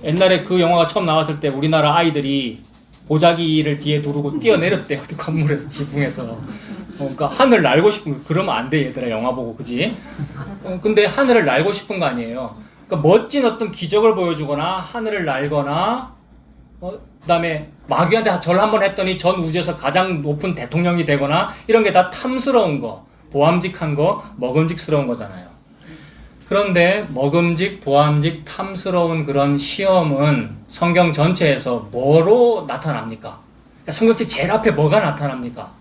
옛날에 그 영화가 처음 나왔을 때 우리나라 아이들이 보자기를 뒤에 두르고 뛰어내렸대요. 그 건물에서, 지붕에서. 그러니까 하늘 날고 싶은 거. 그러면 안 돼, 얘들아. 영화 보고, 그지? 근데 하늘을 날고 싶은 거 아니에요. 그러니까 멋진 어떤 기적을 보여주거나 하늘을 날거나 그 다음에 마귀한테 절 한번 했더니 전 우주에서 가장 높은 대통령이 되거나 이런 게 다 탐스러운 거, 보암직한 거, 먹음직스러운 거잖아요. 그런데 먹음직, 보암직, 탐스러운 그런 시험은 성경 전체에서 뭐로 나타납니까? 성경책 제일 앞에 뭐가 나타납니까?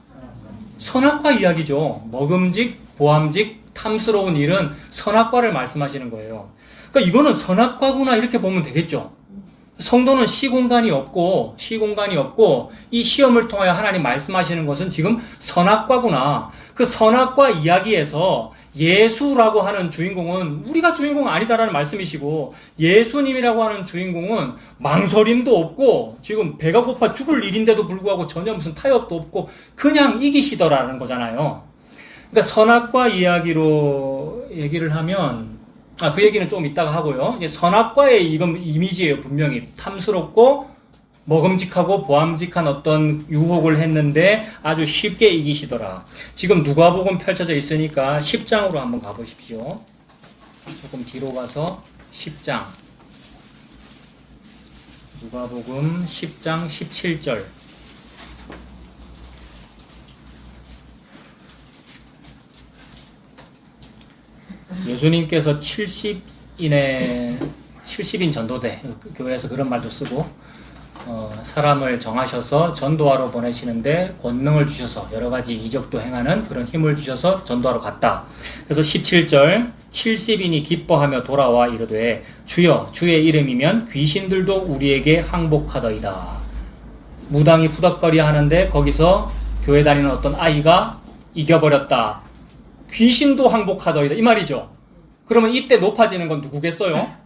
선악과 이야기죠. 먹음직, 보암직, 탐스러운 일은 선악과를 말씀하시는 거예요. 그러니까 이거는 선악과구나 이렇게 보면 되겠죠. 성도는 시공간이 없고 이 시험을 통하여 하나님 말씀하시는 것은 지금 선악과구나. 그 선악과 이야기에서 예수라고 하는 주인공은 우리가 주인공 아니다라는 말씀이시고, 예수님이라고 하는 주인공은 망설임도 없고 지금 배가 고파 죽을 일인데도 불구하고 전혀 무슨 타협도 없고 그냥 이기시더라는 거잖아요. 그러니까 선악과 이야기로 얘기를 하면 그 얘기는 좀 이따가 하고요. 이제 선악과의 이건 이미지예요. 분명히 탐스럽고 먹음직하고 보암직한 어떤 유혹을 했는데 아주 쉽게 이기시더라. 지금 누가복음 펼쳐져 있으니까 10장으로 한번 가보십시오. 조금 뒤로 가서 10장. 누가복음 10장 17절. 예수님께서 70인 전도대, 교회에서 그런 말도 쓰고, 사람을 정하셔서 전도하러 보내시는데 권능을 주셔서 여러 가지 이적도 행하는 그런 힘을 주셔서 전도하러 갔다. 그래서 17절, 70인이 기뻐하며 돌아와 이르되 주여 주의 이름이면 귀신들도 우리에게 항복하더이다. 무당이 푸덕거려 하는데 거기서 교회 다니는 어떤 아이가 이겨버렸다. 귀신도 항복하더이다. 이 말이죠. 그러면 이때 높아지는 건 누구겠어요?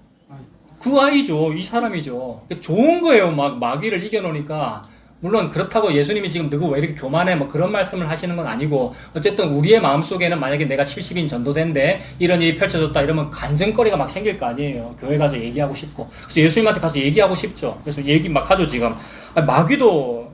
그 아이죠. 이 사람이죠. 좋은 거예요. 마귀를 이겨놓으니까. 물론 그렇다고 예수님이 지금 누구 왜 이렇게 교만해 뭐 그런 말씀을 하시는 건 아니고, 어쨌든 우리의 마음속에는 만약에 내가 70인 전도된데 이런 일이 펼쳐졌다 이러면 간증거리가 막 생길 거 아니에요. 교회 가서 얘기하고 싶고. 그래서 예수님한테 가서 얘기하고 싶죠. 그래서 얘기 막 하죠 지금. 마귀도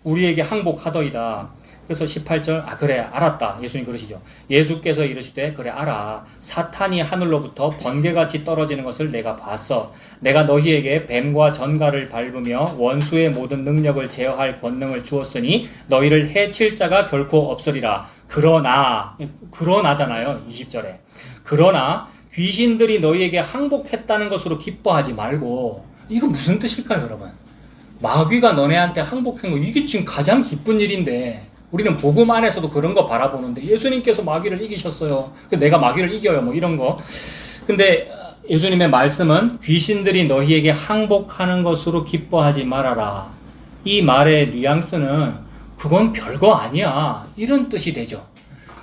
우리에게 항복하더이다. 그래서 18절, 그래, 알았다. 예수님 그러시죠. 예수께서 이르시되, 그래, 알아. 사탄이 하늘로부터 번개같이 떨어지는 것을 내가 봤어. 내가 너희에게 뱀과 전갈을 밟으며 원수의 모든 능력을 제어할 권능을 주었으니 너희를 해칠 자가 결코 없으리라. 그러나잖아요. 20절에. 그러나 귀신들이 너희에게 항복했다는 것으로 기뻐하지 말고, 이거 무슨 뜻일까요, 여러분? 마귀가 너네한테 항복한 거, 이게 지금 가장 기쁜 일인데, 우리는 복음 안에서도 그런 거 바라보는데 예수님께서 마귀를 이기셨어요. 내가 마귀를 이겨요. 뭐 이런 거. 근데 예수님의 말씀은 귀신들이 너희에게 항복하는 것으로 기뻐하지 말아라. 이 말의 뉘앙스는 그건 별거 아니야. 이런 뜻이 되죠.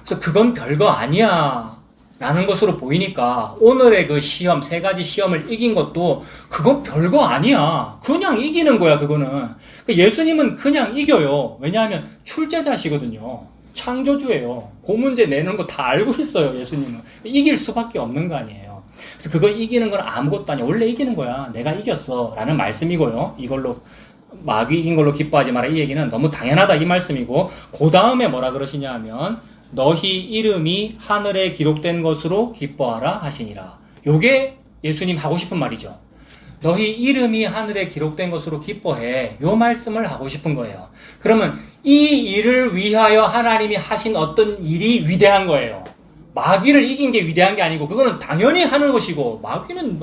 그래서 그건 별거 아니야. 라는 것으로 보이니까 오늘의 그 시험, 세 가지 시험을 이긴 것도 그건 별거 아니야. 그냥 이기는 거야, 그거는. 예수님은 그냥 이겨요. 왜냐하면 출제자시거든요. 창조주예요. 그 문제 내는 거 다 알고 있어요, 예수님은. 이길 수밖에 없는 거 아니에요. 그래서 그거 이기는 건 아무것도 아니야. 원래 이기는 거야. 내가 이겼어. 라는 말씀이고요. 이걸로 마귀 이긴 걸로 기뻐하지 마라. 이 얘기는 너무 당연하다 이 말씀이고, 그 다음에 뭐라 그러시냐 하면 너희 이름이 하늘에 기록된 것으로 기뻐하라 하시니라. 요게 예수님 하고 싶은 말이죠. 너희 이름이 하늘에 기록된 것으로 기뻐해. 요 말씀을 하고 싶은 거예요. 그러면 이 일을 위하여 하나님이 하신 어떤 일이 위대한 거예요. 마귀를 이긴 게 위대한 게 아니고 그거는 당연히 하는 것이고, 마귀는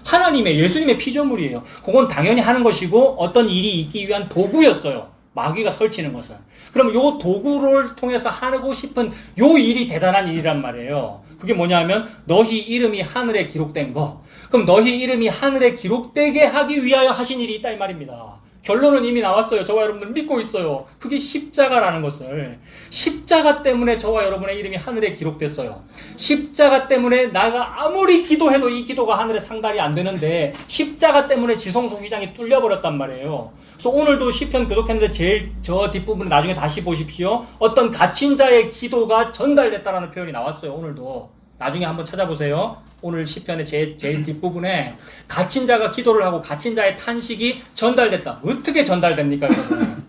하나님의 예수님의 피조물이에요. 그건 당연히 하는 것이고 어떤 일이 있기 위한 도구였어요. 마귀가 설치는 것은. 그럼 요 도구를 통해서 하고 싶은 요 일이 대단한 일이란 말이에요. 그게 뭐냐면 너희 이름이 하늘에 기록된 거. 그럼 너희 이름이 하늘에 기록되게 하기 위하여 하신 일이 있다 이 말입니다. 결론은 이미 나왔어요. 저와 여러분들 믿고 있어요. 그게 십자가라는 것을. 십자가 때문에 저와 여러분의 이름이 하늘에 기록됐어요. 십자가 때문에 내가 아무리 기도해도 이 기도가 하늘에 상달이 안 되는데 십자가 때문에 지성소 휘장이 뚫려버렸단 말이에요. 그래서 오늘도 시편 교독했는데 제일 저 뒷부분 나중에 다시 보십시오. 어떤 갇힌 자의 기도가 전달됐다라는 표현이 나왔어요. 오늘도. 나중에 한번 찾아보세요. 오늘 시편의 제일 뒷부분에 갇힌 자가 기도를 하고 갇힌 자의 탄식이 전달됐다. 어떻게 전달됩니까, 여러분?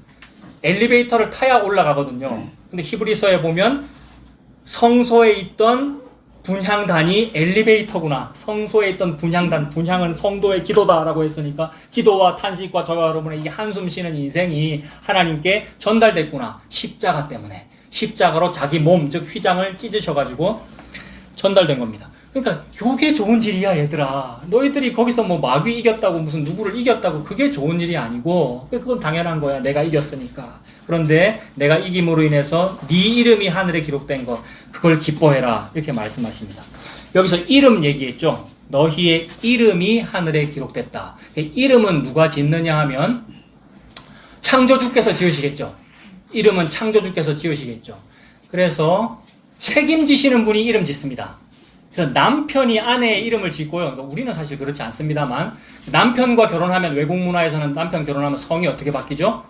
엘리베이터를 타야 올라가거든요. 근데 히브리서에 보면 성소에 있던 분향단이 엘리베이터구나. 성소에 있던 분향단, 분향은 성도의 기도다라고 했으니까 기도와 탄식과 저와 여러분의 이 한숨 쉬는 인생이 하나님께 전달됐구나. 십자가 때문에. 십자가로 자기 몸, 즉 휘장을 찢으셔가지고 전달된 겁니다. 그러니까 요게 좋은 일이야 얘들아. 너희들이 거기서 뭐 마귀 이겼다고 무슨 누구를 이겼다고 그게 좋은 일이 아니고 그건 당연한 거야. 내가 이겼으니까. 그런데 내가 이김으로 인해서 네 이름이 하늘에 기록된 것 그걸 기뻐해라 이렇게 말씀하십니다. 여기서 이름 얘기했죠. 너희의 이름이 하늘에 기록됐다. 이름은 누가 짓느냐 하면 창조주께서 지으시겠죠. 이름은 창조주께서 지으시겠죠. 그래서 책임지시는 분이 이름 짓습니다. 그래서 남편이 아내의 이름을 짓고요. 그러니까 우리는 사실 그렇지 않습니다만 남편과 결혼하면 외국 문화에서는 남편 결혼하면 성이 어떻게 바뀌죠?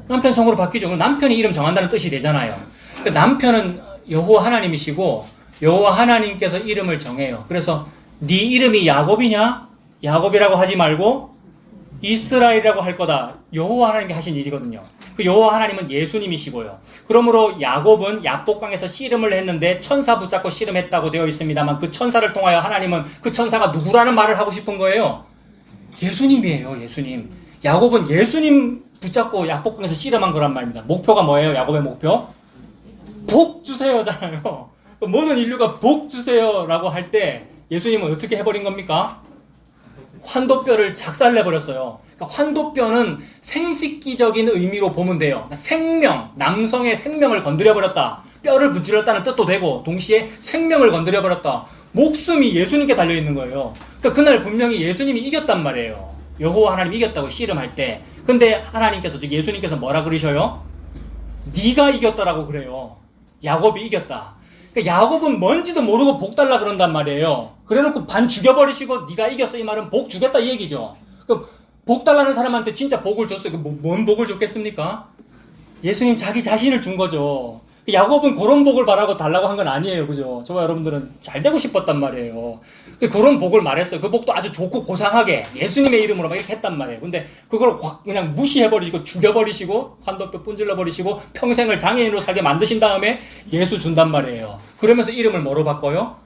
남편 성으로 바뀌죠. 그럼 남편이 이름 정한다는 뜻이 되잖아요. 그 남편은 여호와 하나님이시고 여호와 하나님께서 이름을 정해요. 그래서 네 이름이 야곱이냐? 야곱이라고 하지 말고 이스라엘이라고 할 거다. 여호와 하나님이 하신 일이거든요. 그 여호와 하나님은 예수님이시고요. 그러므로 야곱은 야복강에서 씨름을 했는데 천사 붙잡고 씨름했다고 되어 있습니다만 그 천사를 통하여 하나님은 그 천사가 누구라는 말을 하고 싶은 거예요? 예수님이에요. 예수님. 야곱은 예수님 붙잡고 야복강에서 씨름한 거란 말입니다. 목표가 뭐예요? 야곱의 목표? 복 주세요잖아요. 모든 인류가 복 주세요라고 할 때 예수님은 어떻게 해버린 겁니까? 환도뼈를 작살내버렸어요. 그러니까 환도뼈는 생식기적인 의미로 보면 돼요. 그러니까 생명, 남성의 생명을 건드려버렸다. 뼈를 분질렀다는 뜻도 되고 동시에 생명을 건드려버렸다. 목숨이 예수님께 달려있는 거예요. 그러니까 그날 분명히 예수님이 이겼단 말이에요. 여호와 하나님이 이겼다고 씨름할 때. 근데 하나님께서 즉 예수님께서 뭐라 그러셔요? 네가 이겼다라고 그래요. 야곱이 이겼다. 그러니까 야곱은 뭔지도 모르고 복 달라 그런단 말이에요. 그래놓고 반 죽여버리시고 네가 이겼어 이 말은 복 주겠다 이 얘기죠. 복 달라는 사람한테 진짜 복을 줬어요. 뭔 복을 줬겠습니까? 예수님 자기 자신을 준 거죠. 야곱은 그런 복을 바라고 달라고 한 건 아니에요. 그죠? 저와 여러분들은 잘 되고 싶었단 말이에요. 그런 복을 말했어요. 그 복도 아주 좋고 고상하게 예수님의 이름으로 막 이렇게 했단 말이에요. 근데 그걸 확 그냥 무시해버리고 죽여버리시고 환도뼈 분질러버리시고 평생을 장애인으로 살게 만드신 다음에 예수 준단 말이에요. 그러면서 이름을 뭐로 바꿔요?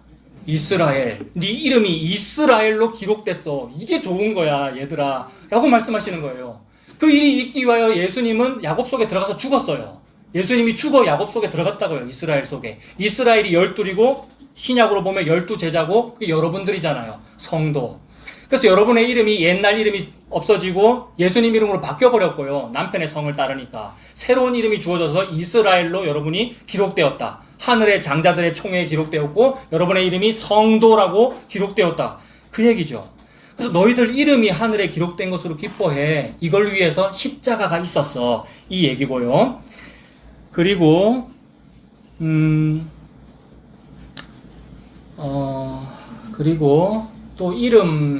이스라엘. 네 이름이 이스라엘로 기록됐어. 이게 좋은 거야 얘들아 라고 말씀하시는 거예요. 그 일이 있기 위하여 예수님은 야곱 속에 들어가서 죽었어요. 예수님이 죽어 야곱 속에 들어갔다고요. 이스라엘 속에. 이스라엘이 12이고 신약으로 보면 12제자고 그게 여러분들이잖아요. 성도. 그래서 여러분의 이름이 옛날 이름이 없어지고 예수님 이름으로 바뀌어버렸고요. 남편의 성을 따르니까. 새로운 이름이 주어져서 이스라엘로 여러분이 기록되었다. 하늘의 장자들의 총회에 기록되었고 여러분의 이름이 성도라고 기록되었다. 그 얘기죠. 그래서 너희들 이름이 하늘에 기록된 것으로 기뻐해. 이걸 위해서 십자가가 있었어. 이 얘기고요. 그리고 그리고 또 이름이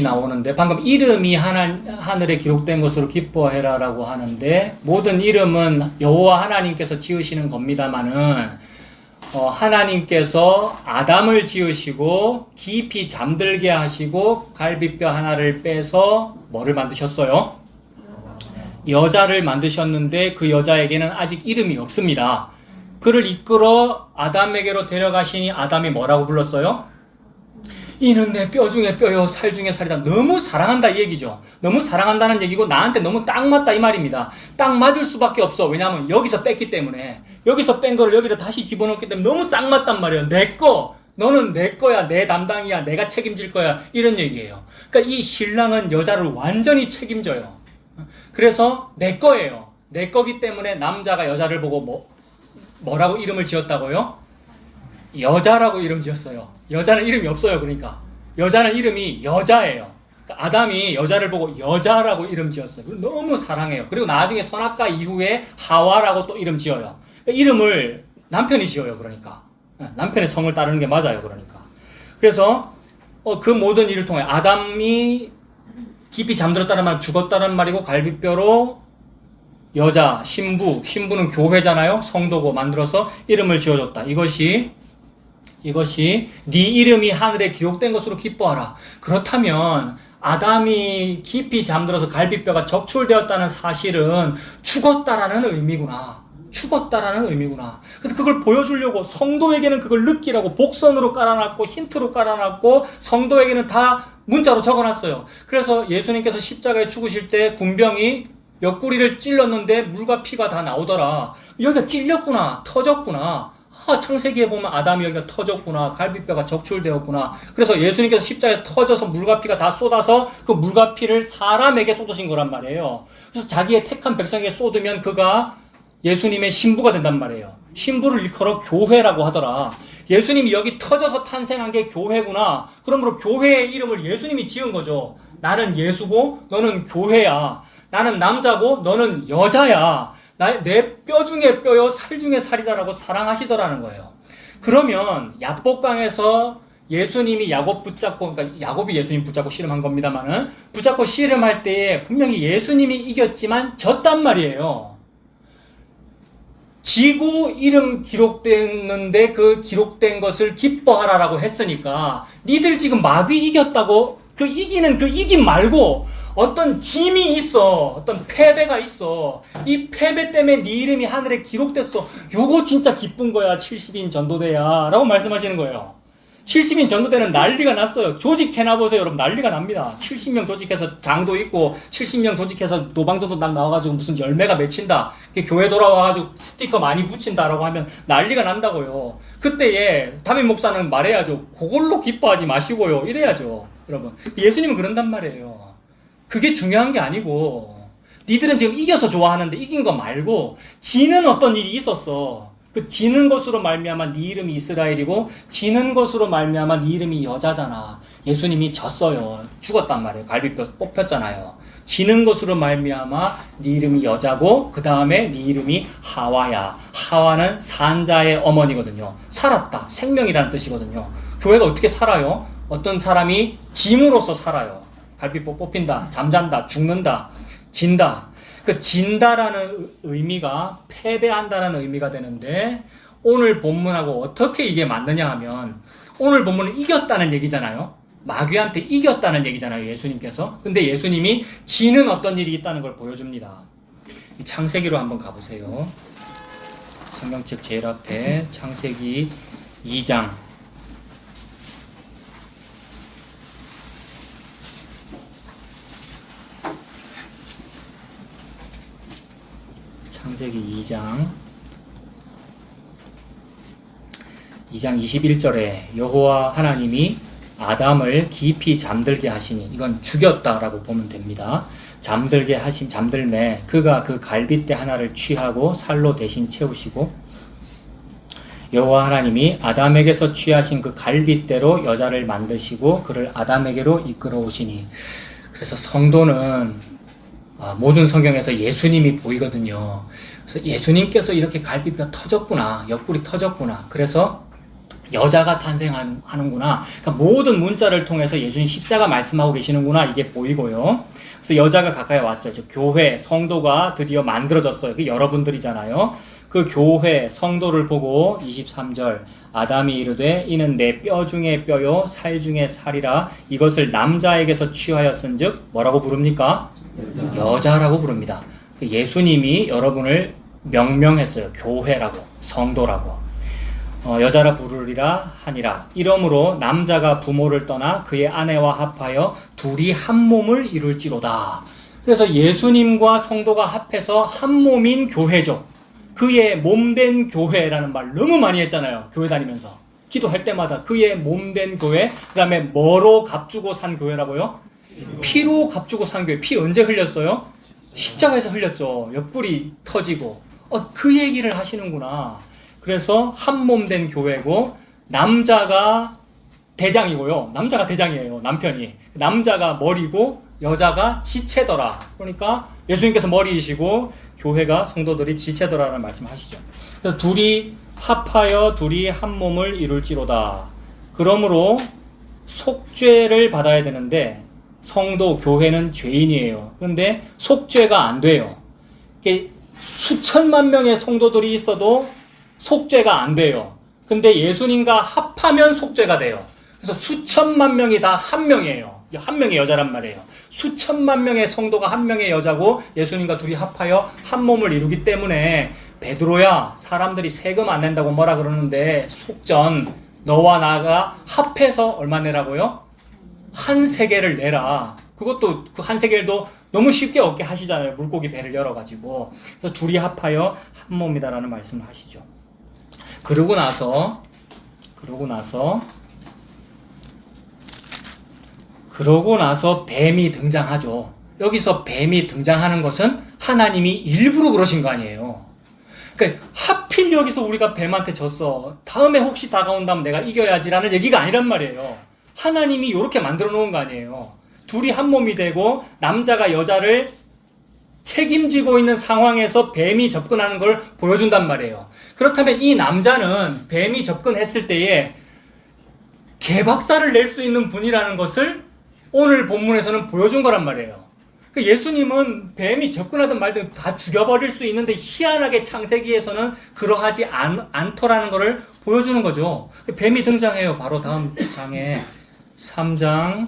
나오는데 방금 이름이 하늘에 기록된 것으로 기뻐해라라고 하는데 모든 이름은 여호와 하나님께서 지으시는 겁니다만은 하나님께서 아담을 지으시고 깊이 잠들게 하시고 갈비뼈 하나를 빼서 뭐를 만드셨어요? 여자를 만드셨는데 그 여자에게는 아직 이름이 없습니다. 그를 이끌어 아담에게로 데려가시니 아담이 뭐라고 불렀어요? 이는 내 뼈 중에 뼈요 살 중에 살이다. 너무 사랑한다 이 얘기죠. 너무 사랑한다는 얘기고 나한테 너무 딱 맞다 이 말입니다. 딱 맞을 수밖에 없어. 왜냐하면 여기서 뺐기 때문에. 여기서 뺀 거를 여기다 다시 집어넣기 때문에 너무 딱 맞단 말이에요. 내 거. 너는 내 거야. 내 담당이야. 내가 책임질 거야. 이런 얘기예요. 그러니까 이 신랑은 여자를 완전히 책임져요. 그래서 내 거예요. 내 거기 때문에 남자가 여자를 보고 뭐라고 이름을 지었다고요? 여자라고 이름 지었어요. 여자는 이름이 없어요. 그러니까 여자는 이름이 여자예요. 그러니까 아담이 여자를 보고 여자라고 이름 지었어요. 너무 사랑해요. 그리고 나중에 선악과 이후에 하와라고 또 이름 지어요. 그러니까 이름을 남편이 지어요. 그러니까 남편의 성을 따르는 게 맞아요. 그러니까 그래서 그 모든 일을 통해 아담이 깊이 잠들었다는 말은 죽었다는 말이고 갈비뼈로 여자, 신부는 교회잖아요. 성도고 만들어서 이름을 지어줬다. 이것이 네 이름이 하늘에 기록된 것으로 기뻐하라. 그렇다면 아담이 깊이 잠들어서 갈비뼈가 적출되었다는 사실은 죽었다라는 의미구나. 그래서 그걸 보여주려고 성도에게는 그걸 느끼라고 복선으로 깔아놨고 힌트로 깔아놨고 성도에게는 다 문자로 적어놨어요. 그래서 예수님께서 십자가에 죽으실 때 군병이 옆구리를 찔렀는데 물과 피가 다 나오더라. 여기가 찔렸구나, 터졌구나. 창세기에 보면 아담이 여기가 터졌구나, 갈비뼈가 적출되었구나. 그래서 예수님께서 십자가에 터져서 물과 피가 다 쏟아서 그 물과 피를 사람에게 쏟으신 거란 말이에요. 그래서 자기의 택한 백성에게 쏟으면 그가 예수님의 신부가 된단 말이에요. 신부를 일컬어 교회라고 하더라. 예수님이 여기 터져서 탄생한 게 교회구나. 그러므로 교회의 이름을 예수님이 지은 거죠. 나는 예수고 너는 교회야. 나는 남자고 너는 여자야. 내 뼈 중에 뼈요 살 중에 살이다라고 사랑하시더라는 거예요. 그러면 야복강에서 예수님이 야곱 붙잡고, 그러니까 야곱이 예수님 붙잡고 씨름한 겁니다만은, 붙잡고 씨름할 때에 분명히 예수님이 이겼지만 졌단 말이에요. 지고 이름 기록됐는데 그 기록된 것을 기뻐하라라고 했으니까 니들 지금 마귀 이겼다고 그 이기는 그 이김 말고 어떤 짐이 있어. 어떤 패배가 있어. 이 패배 때문에 네 이름이 하늘에 기록됐어. 요거 진짜 기쁜 거야. 70인 전도대야 라고 말씀하시는 거예요. 70인 전도대는 난리가 났어요. 조직해놔보세요. 여러분 난리가 납니다. 70명 조직해서 장도 있고 70명 조직해서 노방전도 딱 나와가지고 무슨 열매가 맺힌다. 교회 돌아와가지고 스티커 많이 붙인다라고 하면 난리가 난다고요. 그때에 담임 목사는 말해야죠. 그걸로 기뻐하지 마시고요. 이래야죠. 여러분 예수님은 그런단 말이에요. 그게 중요한 게 아니고 니들은 지금 이겨서 좋아하는데 이긴 거 말고 지는 어떤 일이 있었어. 그 지는 것으로 말미암아 네 이름이 이스라엘이고 지는 것으로 말미암아 네 이름이 여자잖아. 예수님이 졌어요. 죽었단 말이에요. 갈비뼈 뽑혔잖아요. 지는 것으로 말미암아 네 이름이 여자고 그 다음에 네 이름이 하와야. 하와는 산자의 어머니거든요. 살았다. 생명이라는 뜻이거든요. 교회가 어떻게 살아요? 어떤 사람이 짐으로써 살아요. 갈비뼈 뽑힌다, 잠잔다, 죽는다, 진다. 그 진다라는 의미가 패배한다라는 의미가 되는데 오늘 본문하고 어떻게 이게 맞느냐 하면 오늘 본문은 이겼다는 얘기잖아요. 마귀한테 이겼다는 얘기잖아요. 예수님께서. 근데 예수님이 지는 어떤 일이 있다는 걸 보여줍니다. 창세기로 한번 가보세요. 성경책 제일 앞에 창세기 2장 창세기 2장 21절에 여호와 하나님이 아담을 깊이 잠들게 하시니 이건 죽였다라고 보면 됩니다. 잠들게 하신 잠들매 그가 그 갈빗대 하나를 취하고 살로 대신 채우시고 여호와 하나님이 아담에게서 취하신 그 갈빗대로 여자를 만드시고 그를 아담에게로 이끌어 오시니. 그래서 성도는 모든 성경에서 예수님이 보이거든요. 그래서 예수님께서 이렇게 갈비뼈 터졌구나, 옆구리 터졌구나. 그래서 여자가 탄생하는구나. 그러니까 모든 문자를 통해서 예수님 십자가 말씀하고 계시는구나. 이게 보이고요. 그래서 여자가 가까이 왔어요. 저 교회, 성도가 드디어 만들어졌어요. 그 여러분들이잖아요. 그 교회, 성도를 보고 23절 아담이 이르되 이는 내 뼈 중에 뼈요 살 중에 살이라 이것을 남자에게서 취하였은즉 뭐라고 부릅니까? 여자라고 부릅니다. 예수님이 여러분을 명명했어요. 교회라고, 성도라고. 여자라 부르리라 하니라. 이러므로 남자가 부모를 떠나 그의 아내와 합하여 둘이 한 몸을 이룰지로다. 그래서 예수님과 성도가 합해서 한 몸인 교회죠. 그의 몸된 교회라는 말 너무 많이 했잖아요. 교회 다니면서. 기도할 때마다 그의 몸된 교회, 그 다음에 뭐로 값주고 산 교회라고요? 피로 값주고 산 교회. 피 언제 흘렸어요? 십자가에서 흘렸죠. 옆구리 터지고. 그 얘기를 하시는구나. 그래서 한 몸 된 교회고 남자가 대장이고요. 남자가 대장이에요. 남편이. 남자가 머리고 여자가 지체더라. 그러니까 예수님께서 머리이시고 교회가 성도들이 지체더라라는 말씀하시죠. 그래서 둘이 합하여 둘이 한 몸을 이룰지로다. 그러므로 속죄를 받아야 되는데 성도, 교회는 죄인이에요. 그런데 속죄가 안 돼요. 수천만 명의 성도들이 있어도 속죄가 안 돼요. 근데 예수님과 합하면 속죄가 돼요. 그래서 수천만 명이 다 한 명이에요. 한 명의 여자란 말이에요. 수천만 명의 성도가 한 명의 여자고 예수님과 둘이 합하여 한 몸을 이루기 때문에 베드로야, 사람들이 세금 안 낸다고 뭐라 그러는데 속전 너와 나가 합해서 얼마 내라고요? 한 세겔을 내라. 그것도 그 한 세겔도 너무 쉽게 얻게 하시잖아요. 물고기 배를 열어가지고. 그래서 둘이 합하여 한 몸이다라는 말씀을 하시죠. 그러고 나서 뱀이 등장하죠. 여기서 뱀이 등장하는 것은 하나님이 일부러 그러신 거 아니에요. 그러니까 하필 여기서 우리가 뱀한테 졌어. 다음에 혹시 다가온다면 내가 이겨야지라는 얘기가 아니란 말이에요. 하나님이 이렇게 만들어 놓은 거 아니에요. 둘이 한 몸이 되고 남자가 여자를 책임지고 있는 상황에서 뱀이 접근하는 걸 보여준단 말이에요. 그렇다면 이 남자는 뱀이 접근했을 때에 개박살을 낼 수 있는 분이라는 것을 오늘 본문에서는 보여준 거란 말이에요. 예수님은 뱀이 접근하든 말든 다 죽여버릴 수 있는데 희한하게 창세기에서는 그러하지 않더라는 것을 보여주는 거죠. 뱀이 등장해요. 바로 다음 장에 3장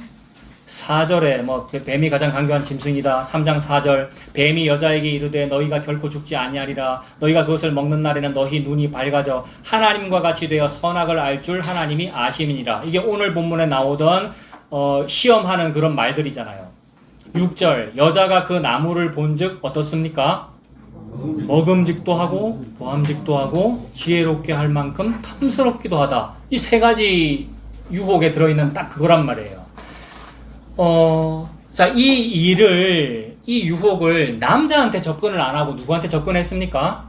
4절에 뱀이 가장 강교한 짐승이다. 3장 4절 뱀이 여자에게 이르되 너희가 결코 죽지 아니하리라. 너희가 그것을 먹는 날에는 너희 눈이 밝아져 하나님과 같이 되어 선악을 알 줄 하나님이 아심이니라. 이게 오늘 본문에 나오던 시험하는 그런 말들이잖아요. 6절 여자가 그 나무를 본즉 어떻습니까? 먹음직도 하고 보암직도 하고 지혜롭게 할 만큼 탐스럽기도 하다. 이 세 가지 유혹에 들어있는 딱 그거란 말이에요. 자, 이 유혹을 남자한테 접근을 안 하고 누구한테 접근했습니까?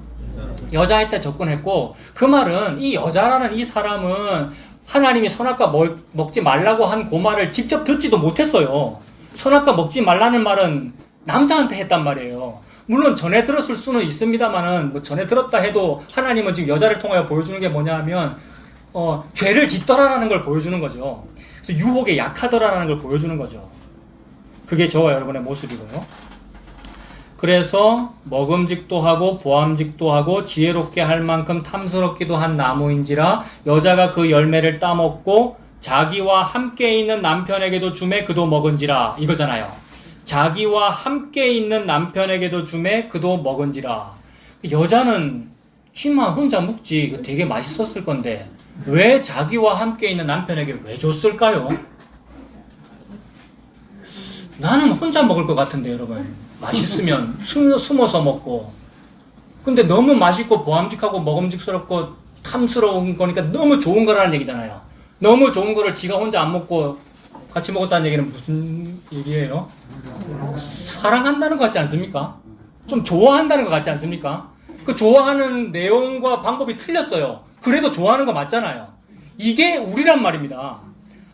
여자한테 접근했고, 그 말은 이 여자라는 이 사람은 하나님이 선악과 먹지 말라고 한 그 말을 직접 듣지도 못했어요. 선악과 먹지 말라는 말은 남자한테 했단 말이에요. 물론 전에 들었을 수는 있습니다만은 전에 들었다 해도 하나님은 지금 여자를 통하여 보여주는 게 뭐냐 하면 죄를 짓더라라는 걸 보여주는 거죠. 그래서 유혹에 약하더라라는 걸 보여주는 거죠. 그게 저와 여러분의 모습이고요. 그래서 먹음직도 하고 보암직도 하고 지혜롭게 할 만큼 탐스럽기도 한 나무인지라 여자가 그 열매를 따먹고 자기와 함께 있는 남편에게도 주매 그도 먹은지라 이거잖아요. 자기와 함께 있는 남편에게도 주매 그도 먹은지라. 여자는 씨만 혼자 묵지 그 되게 맛있었을 건데 왜 자기와 함께 있는 남편에게 왜 줬을까요? 나는 혼자 먹을 것 같은데 여러분. 맛있으면 숨어서 먹고, 근데 너무 맛있고 보암직하고 먹음직스럽고 탐스러운 거니까 너무 좋은 거라는 얘기잖아요. 너무 좋은 거를 지가 혼자 안 먹고 같이 먹었다는 얘기는 무슨 얘기예요? 사랑한다는 것 같지 않습니까? 좀 좋아한다는 것 같지 않습니까? 그 좋아하는 내용과 방법이 틀렸어요. 그래도 좋아하는 거 맞잖아요. 이게 우리란 말입니다.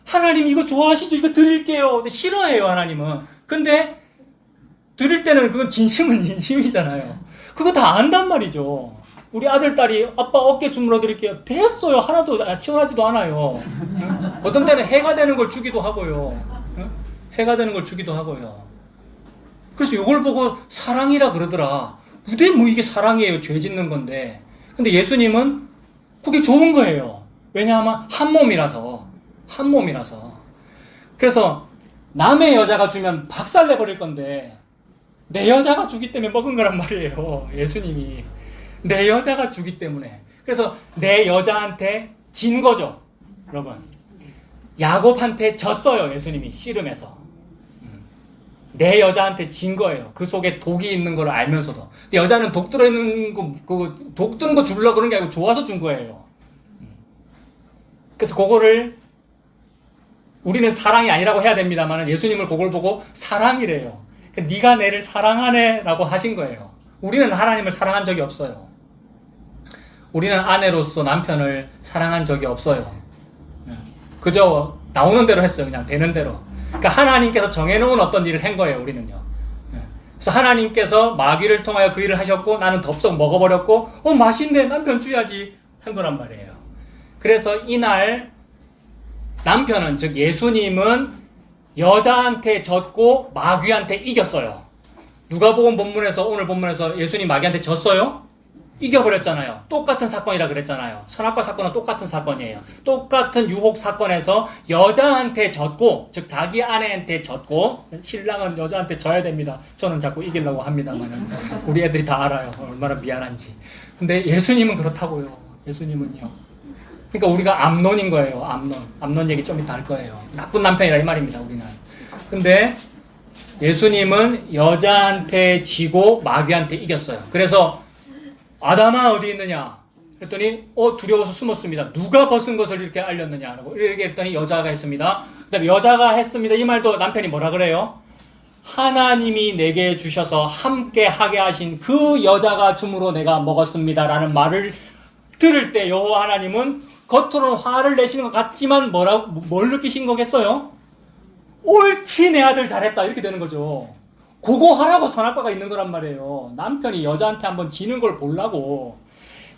하나님 이거 좋아하시죠? 이거 드릴게요. 근데 싫어해요, 하나님은. 근데 드릴 때는 그건 진심은 진심이잖아요. 그거 다 안단 말이죠. 우리 아들, 딸이 아빠 어깨 주물러 드릴게요. 됐어요. 하나도 시원하지도 않아요. 어떤 때는 해가 되는 걸 주기도 하고요. 해가 되는 걸 주기도 하고요. 그래서 이걸 보고 사랑이라 그러더라. 근데 뭐 이게 사랑이에요. 죄 짓는 건데. 근데 예수님은 그게 좋은 거예요. 왜냐하면 한 몸이라서. 그래서 남의 여자가 주면 박살 내버릴 건데 내 여자가 주기 때문에 먹은 거란 말이에요. 예수님이. 내 여자가 주기 때문에. 그래서 내 여자한테 진 거죠. 여러분. 야곱한테 졌어요. 예수님이 씨름해서. 내 여자한테 진 거예요. 그 속에 독이 있는 걸 알면서도. 근데 여자는 독 들어있는 독 드는 거 주려고 그런 게 아니고 좋아서 준 거예요. 그래서 그거를 우리는 사랑이 아니라고 해야 됩니다만 예수님을 그걸 보고 사랑이래요. 네가 내를 사랑하네 라고 하신 거예요. 우리는 하나님을 사랑한 적이 없어요. 우리는 아내로서 남편을 사랑한 적이 없어요. 그저 나오는 대로 했어요. 그냥 되는 대로. 그러니까 하나님께서 정해놓은 어떤 일을 한 거예요. 우리는요. 그래서 하나님께서 마귀를 통하여 그 일을 하셨고 나는 덥석 먹어버렸고 맛있네 남편 줘야지 한 거란 말이에요. 그래서 이날 남편은 즉 예수님은 여자한테 졌고 마귀한테 이겼어요. 누가복음 본문에서 오늘 본문에서 예수님 마귀한테 졌어요? 이겨버렸잖아요. 똑같은 사건이라 그랬잖아요. 선악과 사건은 똑같은 사건이에요. 똑같은 유혹 사건에서 여자한테 졌고 즉 자기 아내한테 졌고 신랑은 여자한테 져야 됩니다. 저는 자꾸 이기려고 합니다만 우리 애들이 다 알아요. 얼마나 미안한지. 근데 예수님은 그렇다고요. 예수님은요. 그러니까 우리가 암논인 거예요. 암논 얘기 좀 이따 할 거예요. 나쁜 남편이라 이 말입니다. 우리는. 근데 예수님은 여자한테 지고 마귀한테 이겼어요. 그래서 아담아 어디 있느냐? 그랬더니 두려워서 숨었습니다. 누가 벗은 것을 이렇게 알렸느냐고 이렇게 했더니 여자가 했습니다. 그다음에 여자가 했습니다. 이 말도 남편이 뭐라 그래요? 하나님이 내게 주셔서 함께 하게 하신 그 여자가 줌으로 내가 먹었습니다 라는 말을 들을 때 여호와 하나님은 겉으로는 화를 내시는 것 같지만 뭘 느끼신 거겠어요? 옳지, 내 아들 잘했다, 이렇게 되는 거죠. 그거 하라고 선악과가 있는 거란 말이에요. 남편이 여자한테 한번 지는 걸 보려고.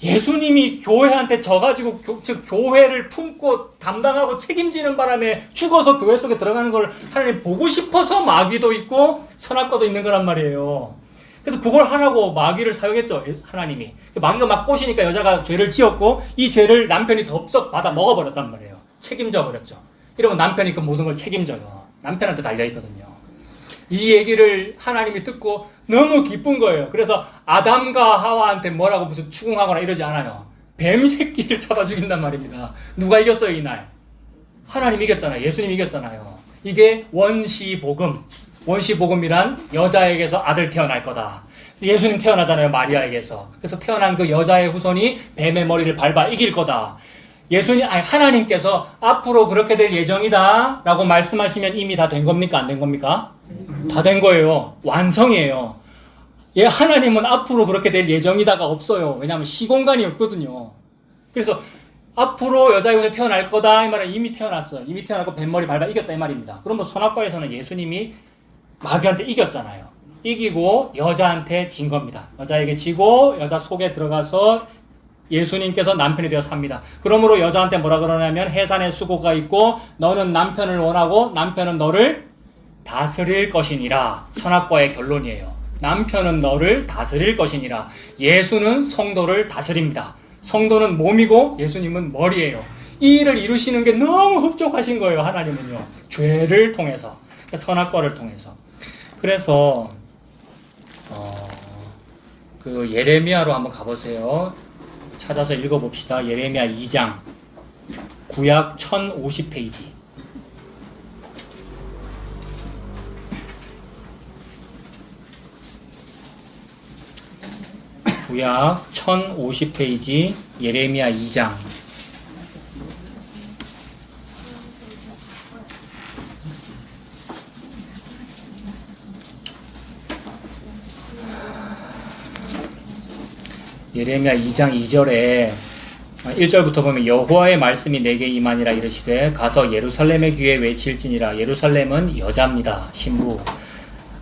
예수님이 교회한테 져가지고 즉 교회를 품고 담당하고 책임지는 바람에 죽어서 교회 속에 들어가는 걸 하나님 보고 싶어서 마귀도 있고 선악과도 있는 거란 말이에요. 그래서 그걸 하라고 마귀를 사용했죠, 하나님이. 마귀가 막 꼬시니까 여자가 죄를 지었고 이 죄를 남편이 덥석 받아 먹어버렸단 말이에요. 책임져 버렸죠. 이러면 남편이 그 모든 걸 책임져요. 남편한테 달려있거든요. 이 얘기를 하나님이 듣고 너무 기쁜 거예요. 그래서 아담과 하와한테 뭐라고 무슨 추궁하거나 이러지 않아요. 뱀 새끼를 잡아 죽인단 말입니다. 누가 이겼어요, 이날? 하나님 이겼잖아요. 예수님 이겼잖아요. 이게 원시복음. 원시복음이란 여자에게서 아들 태어날 거다. 예수님 태어나잖아요, 마리아에게서. 그래서 태어난 그 여자의 후손이 뱀의 머리를 밟아 이길 거다. 하나님께서 앞으로 그렇게 될 예정이다 라고 말씀하시면 이미 다 된 겁니까? 안 된 겁니까? 다 된 거예요. 완성이에요. 하나님은 앞으로 그렇게 될 예정이다가 없어요. 왜냐하면 시공간이 없거든요. 그래서 앞으로 여자에게서 태어날 거다 이 말은 이미 태어났어요. 이미 태어나고 뱀머리 밟아 이겼다 이 말입니다. 그러면 선악과에서는 예수님이 마귀한테 이겼잖아요. 이기고 여자한테 진 겁니다. 여자에게 지고 여자 속에 들어가서 예수님께서 남편이 되어 삽니다. 그러므로 여자한테 뭐라 그러냐면 해산의 수고가 있고 너는 남편을 원하고 남편은 너를 다스릴 것이니라. 선악과의 결론이에요. 남편은 너를 다스릴 것이니라. 예수는 성도를 다스립니다. 성도는 몸이고 예수님은 머리예요. 이 일을 이루시는 게 너무 흡족하신 거예요. 하나님은요. 죄를 통해서, 선악과를 통해서. 그래서 그 예레미야로 한번 가보세요. 찾아서 읽어봅시다. 예레미야 2장 구약 1050페이지. 구약 1050페이지 예레미야 2장. 예레미야 2장 2절에 1절부터 보면 여호와의 말씀이 내게 임하니라 이르시되 가서 예루살렘의 귀에 외칠지니라. 예루살렘은 여자입니다. 신부.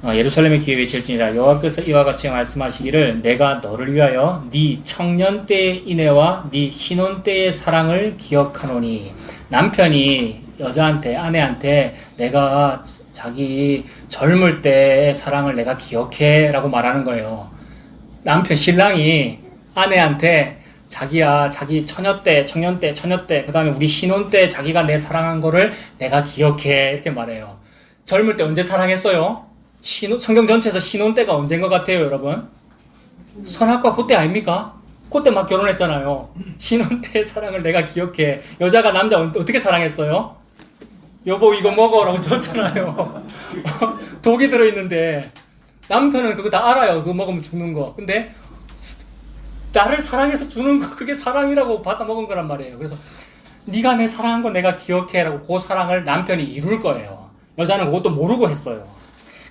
예루살렘의 귀에 외칠지니라. 여호와께서 이와 같이 말씀하시기를 내가 너를 위하여 네 청년 때의 인애와 네 신혼 때의 사랑을 기억하노니. 남편이 여자한테, 아내한테 내가 자기 젊을 때의 사랑을 내가 기억해 라고 말하는 거예요. 남편, 신랑이 아내한테 자기야, 자기 청년 때, 그 다음에 우리 신혼 때 자기가 내 사랑한 거를 내가 기억해. 이렇게 말해요. 젊을 때 언제 사랑했어요? 성경 전체에서 신혼 때가 언제인 것 같아요, 여러분? 선악과 그때 아닙니까? 그때 막 결혼했잖아요. 신혼 때의 사랑을 내가 기억해. 여자가 남자 어떻게 사랑했어요? 여보, 이거 먹어. 라고 줬잖아요. 독이 들어있는데. 남편은 그거 다 알아요. 그거 먹으면 죽는 거. 근데 나를 사랑해서 주는 거 그게 사랑이라고 받아 먹은 거란 말이에요. 그래서 네가 내 사랑한 거 내가 기억해라고 그 사랑을 남편이 이룰 거예요. 여자는 그것도 모르고 했어요.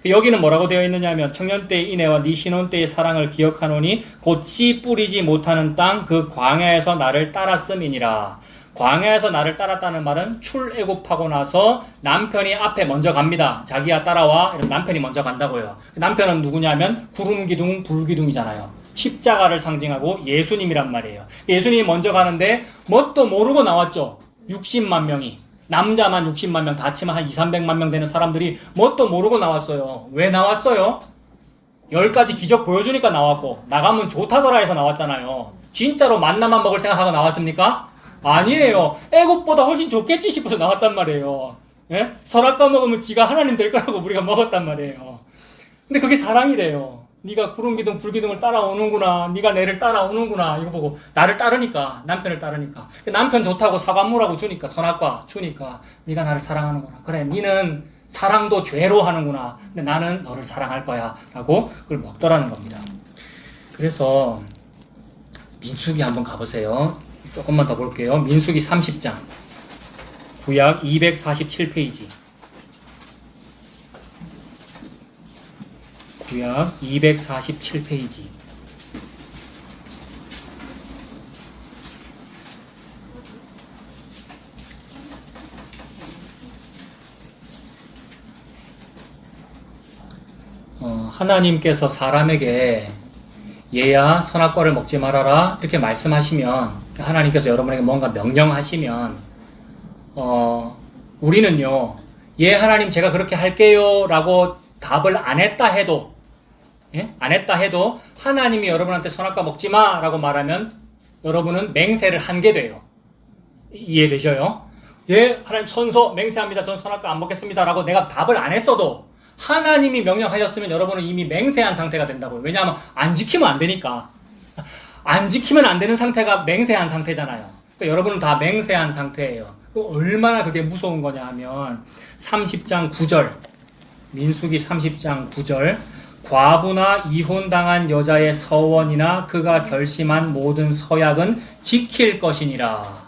여기는 뭐라고 되어 있느냐면 청년 때의 인애와 네 신혼 때의 사랑을 기억하노니 곧 씨 뿌리지 못하는 땅 그 광야에서 나를 따랐음이니라. 광야에서 나를 따랐다는 말은 출애굽하고 나서 남편이 앞에 먼저 갑니다. 자기야 따라와. 이러면 남편이 먼저 간다고요. 남편은 누구냐면 구름기둥, 불기둥이잖아요. 십자가를 상징하고 예수님이란 말이에요. 예수님이 먼저 가는데 뭣도 모르고 나왔죠. 60만 명이. 남자만 60만 명, 다 합치면 한 200~300만 명 되는 사람들이 뭣도 모르고 나왔어요. 왜 나왔어요? 10가지 기적 보여주니까 나왔고, 나가면 좋다더라 해서 나왔잖아요. 진짜로 만나만 먹을 생각하고 나왔습니까? 아니에요. 애국보다 훨씬 좋겠지 싶어서 나왔단 말이에요. 예? 선악과 먹으면 지가 하나님 될 거라고 우리가 먹었단 말이에요. 근데 그게 사랑이래요. 네가 구름기둥 불기둥을 따라오는구나. 네가 내를 따라오는구나. 이거 보고 나를 따르니까, 남편을 따르니까. 남편 좋다고 사과물하고 주니까, 선악과 주니까 네가 나를 사랑하는구나. 그래, 네는 사랑도 죄로 하는구나. 근데 나는 너를 사랑할 거야. 라고 그걸 먹더라는 겁니다. 그래서 민수기 한번 가보세요. 조금만 더 볼게요. 민수기 30장. 구약 247페이지. 구약 247페이지. 하나님께서 사람에게 얘야 선악과를 먹지 말아라 이렇게 말씀하시면, 하나님께서 여러분에게 뭔가 명령하시면 우리는요, 예 하나님 제가 그렇게 할게요 라고 답을 안 했다 해도, 안 했다 해도 하나님이 여러분한테 선악과 먹지 마 라고 말하면 여러분은 맹세를 한 게 돼요. 이해되셔요? 예 하나님 선서 맹세합니다. 전 선악과 안 먹겠습니다 라고 내가 답을 안 했어도 하나님이 명령하셨으면 여러분은 이미 맹세한 상태가 된다고요. 왜냐하면 안 지키면 안 되니까. 안 지키면 안 되는 상태가 맹세한 상태잖아요. 그러니까 여러분은 다 맹세한 상태예요. 얼마나 그게 무서운 거냐 하면 30장 9절, 민수기 30장 9절, 과부나 이혼당한 여자의 서원이나 그가 결심한 모든 서약은 지킬 것이니라.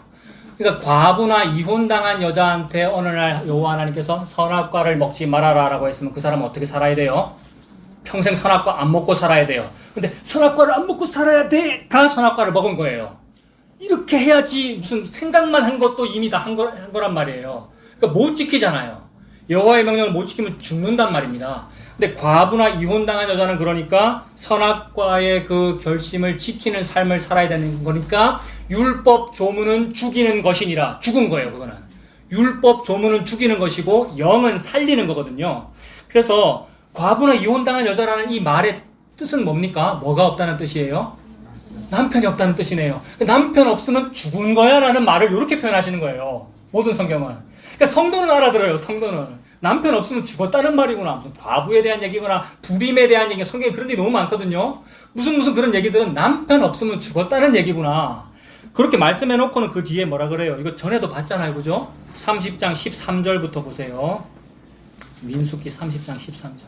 그러니까 과부나 이혼당한 여자한테 어느 날 여호와 하나님께서 선악과를 먹지 말아라 라고 했으면 그 사람은 어떻게 살아야 돼요? 평생 선악과 안 먹고 살아야 돼요. 근데 선악과를 안 먹고 살아야 돼가 선악과를 먹은 거예요. 이렇게 해야지, 무슨 생각만 한 것도 이미 다 한 거란 말이에요. 그러니까 못 지키잖아요. 여호와의 명령을 못 지키면 죽는단 말입니다. 근데 과부나 이혼당한 여자는 그러니까 선악과의 그 결심을 지키는 삶을 살아야 되는 거니까 율법 조문은 죽이는 것이니라. 죽은 거예요, 그거는. 율법 조문은 죽이는 것이고 영은 살리는 거거든요. 그래서 과부나 이혼당한 여자라는 이 말의 뜻은 뭡니까? 뭐가 없다는 뜻이에요? 남편이 없다는 뜻이네요. 남편 없으면 죽은 거야 라는 말을 이렇게 표현하시는 거예요, 모든 성경은. 그러니까 성도는 알아들어요. 성도는 남편 없으면 죽었다는 말이구나, 무슨 과부에 대한 얘기거나 불임에 대한 얘기, 성경에 그런 게 너무 많거든요. 무슨 그런 얘기들은 남편 없으면 죽었다는 얘기구나, 그렇게 말씀해 놓고는 그 뒤에 뭐라 그래요? 이거 전에도 봤잖아요, 그죠? 30장 13절부터 보세요. 민수기 30장 13절.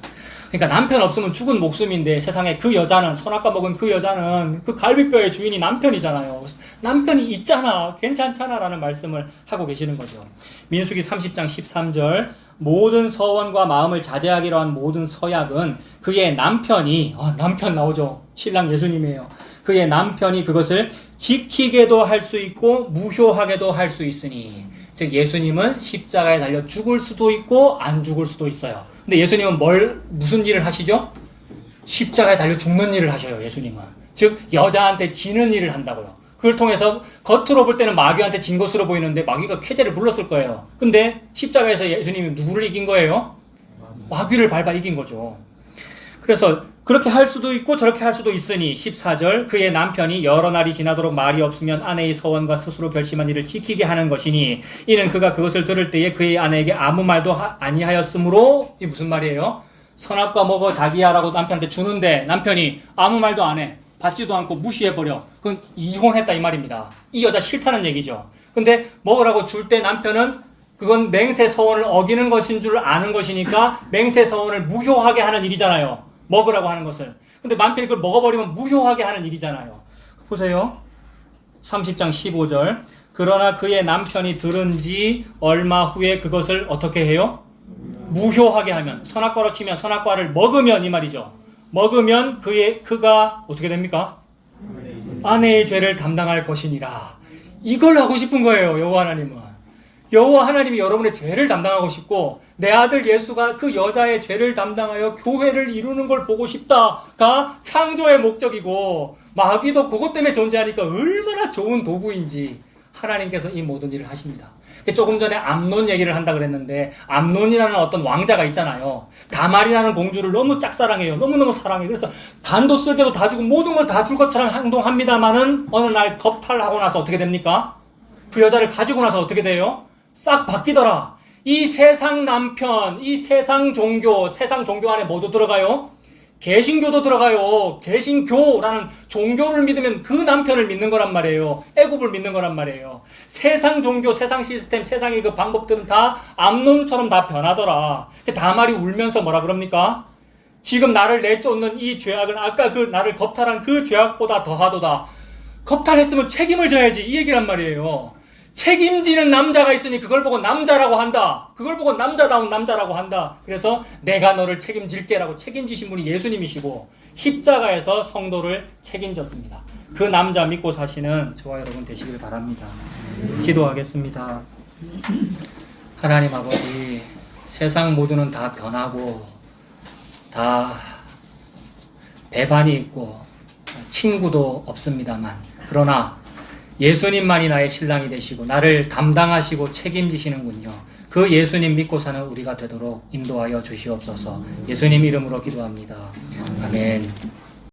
그러니까 남편 없으면 죽은 목숨인데, 세상에 그 여자는, 선악과 먹은 그 여자는 그 갈비뼈의 주인이 남편이잖아요. 남편이 있잖아, 괜찮잖아 라는 말씀을 하고 계시는 거죠. 민수기 30장 13절, 모든 서원과 마음을 자제하기로 한 모든 서약은 그의 남편이, 남편 나오죠, 신랑 예수님이에요. 그의 남편이 그것을 지키게도 할 수 있고 무효하게도 할 수 있으니, 즉 예수님은 십자가에 달려 죽을 수도 있고 안 죽을 수도 있어요. 근데 예수님은 무슨 일을 하시죠? 십자가에 달려 죽는 일을 하셔요, 예수님은. 즉 여자한테 지는 일을 한다고요. 그걸 통해서 겉으로 볼 때는 마귀한테 진 것으로 보이는데 마귀가 쾌재를 불렀을 거예요. 근데 십자가에서 예수님이 누구를 이긴 거예요? 마귀를 밟아 이긴 거죠. 그래서 그렇게 할 수도 있고 저렇게 할 수도 있으니, 14절, 그의 남편이 여러 날이 지나도록 말이 없으면 아내의 서원과 스스로 결심한 일을 지키게 하는 것이니, 이는 그가 그것을 들을 때에 그의 아내에게 아무 말도 아니하였으므로. 이 무슨 말이에요? 선악과 먹어 자기야 라고 남편한테 주는데 남편이 아무 말도 안 해, 받지도 않고 무시해버려. 그건 이혼했다 이 말입니다. 이 여자 싫다는 얘기죠. 근데 먹으라고 줄 때 남편은 그건 맹세 서원을 어기는 것인 줄 아는 것이니까 맹세 서원을 무효하게 하는 일이잖아요, 먹으라고 하는 것을. 근데 남편이 그걸 먹어버리면 무효하게 하는 일이잖아요. 보세요. 30장 15절. 그러나 그의 남편이 들은 지 얼마 후에 그것을 어떻게 해요? 무효하게 하면, 선악과로 치면 선악과를 먹으면 이 말이죠. 먹으면 그가 어떻게 됩니까? 아내의 죄를 담당할 것이니라. 이걸 하고 싶은 거예요, 여호와 하나님은. 여호와 하나님이 여러분의 죄를 담당하고 싶고, 내 아들 예수가 그 여자의 죄를 담당하여 교회를 이루는 걸 보고 싶다가 창조의 목적이고, 마귀도 그것 때문에 존재하니까 얼마나 좋은 도구인지 하나님께서 이 모든 일을 하십니다. 조금 전에 암논 얘기를 한다 그랬는데, 암논이라는 어떤 왕자가 있잖아요. 다말이라는 공주를 너무 짝사랑해요. 너무너무 사랑해요. 그래서 간도 쓸개도 다 주고 모든 걸 다 줄 것처럼 행동합니다마는 어느 날 겁탈하고 나서 어떻게 됩니까? 그 여자를 가지고 나서 어떻게 돼요? 싹 바뀌더라. 이 세상 남편, 이 세상 종교 안에 뭐도 들어가요? 개신교도 들어가요. 개신교라는 종교를 믿으면 그 남편을 믿는 거란 말이에요. 애굽을 믿는 거란 말이에요. 세상 종교, 세상 시스템, 세상의 그 방법들은 다 암논처럼 다 변하더라. 다말이 울면서 뭐라 그럽니까? 지금 나를 내쫓는 이 죄악은 아까 그 나를 겁탈한 그 죄악보다 더하도다. 겁탈했으면 책임을 져야지 이 얘기란 말이에요. 책임지는 남자가 있으니 그걸 보고 남자라고 한다. 그걸 보고 남자다운 남자라고 한다. 그래서 내가 너를 책임질게라고 책임지신 분이 예수님이시고 십자가에서 성도를 책임졌습니다. 그 남자 믿고 사시는 저와 여러분 되시길 바랍니다. 기도하겠습니다. 하나님 아버지, 세상 모두는 다 변하고 다 배반이 있고 친구도 없습니다만, 그러나 예수님만이 나의 신랑이 되시고 나를 담당하시고 책임지시는군요. 그 예수님 믿고 사는 우리가 되도록 인도하여 주시옵소서. 예수님 이름으로 기도합니다. 아멘.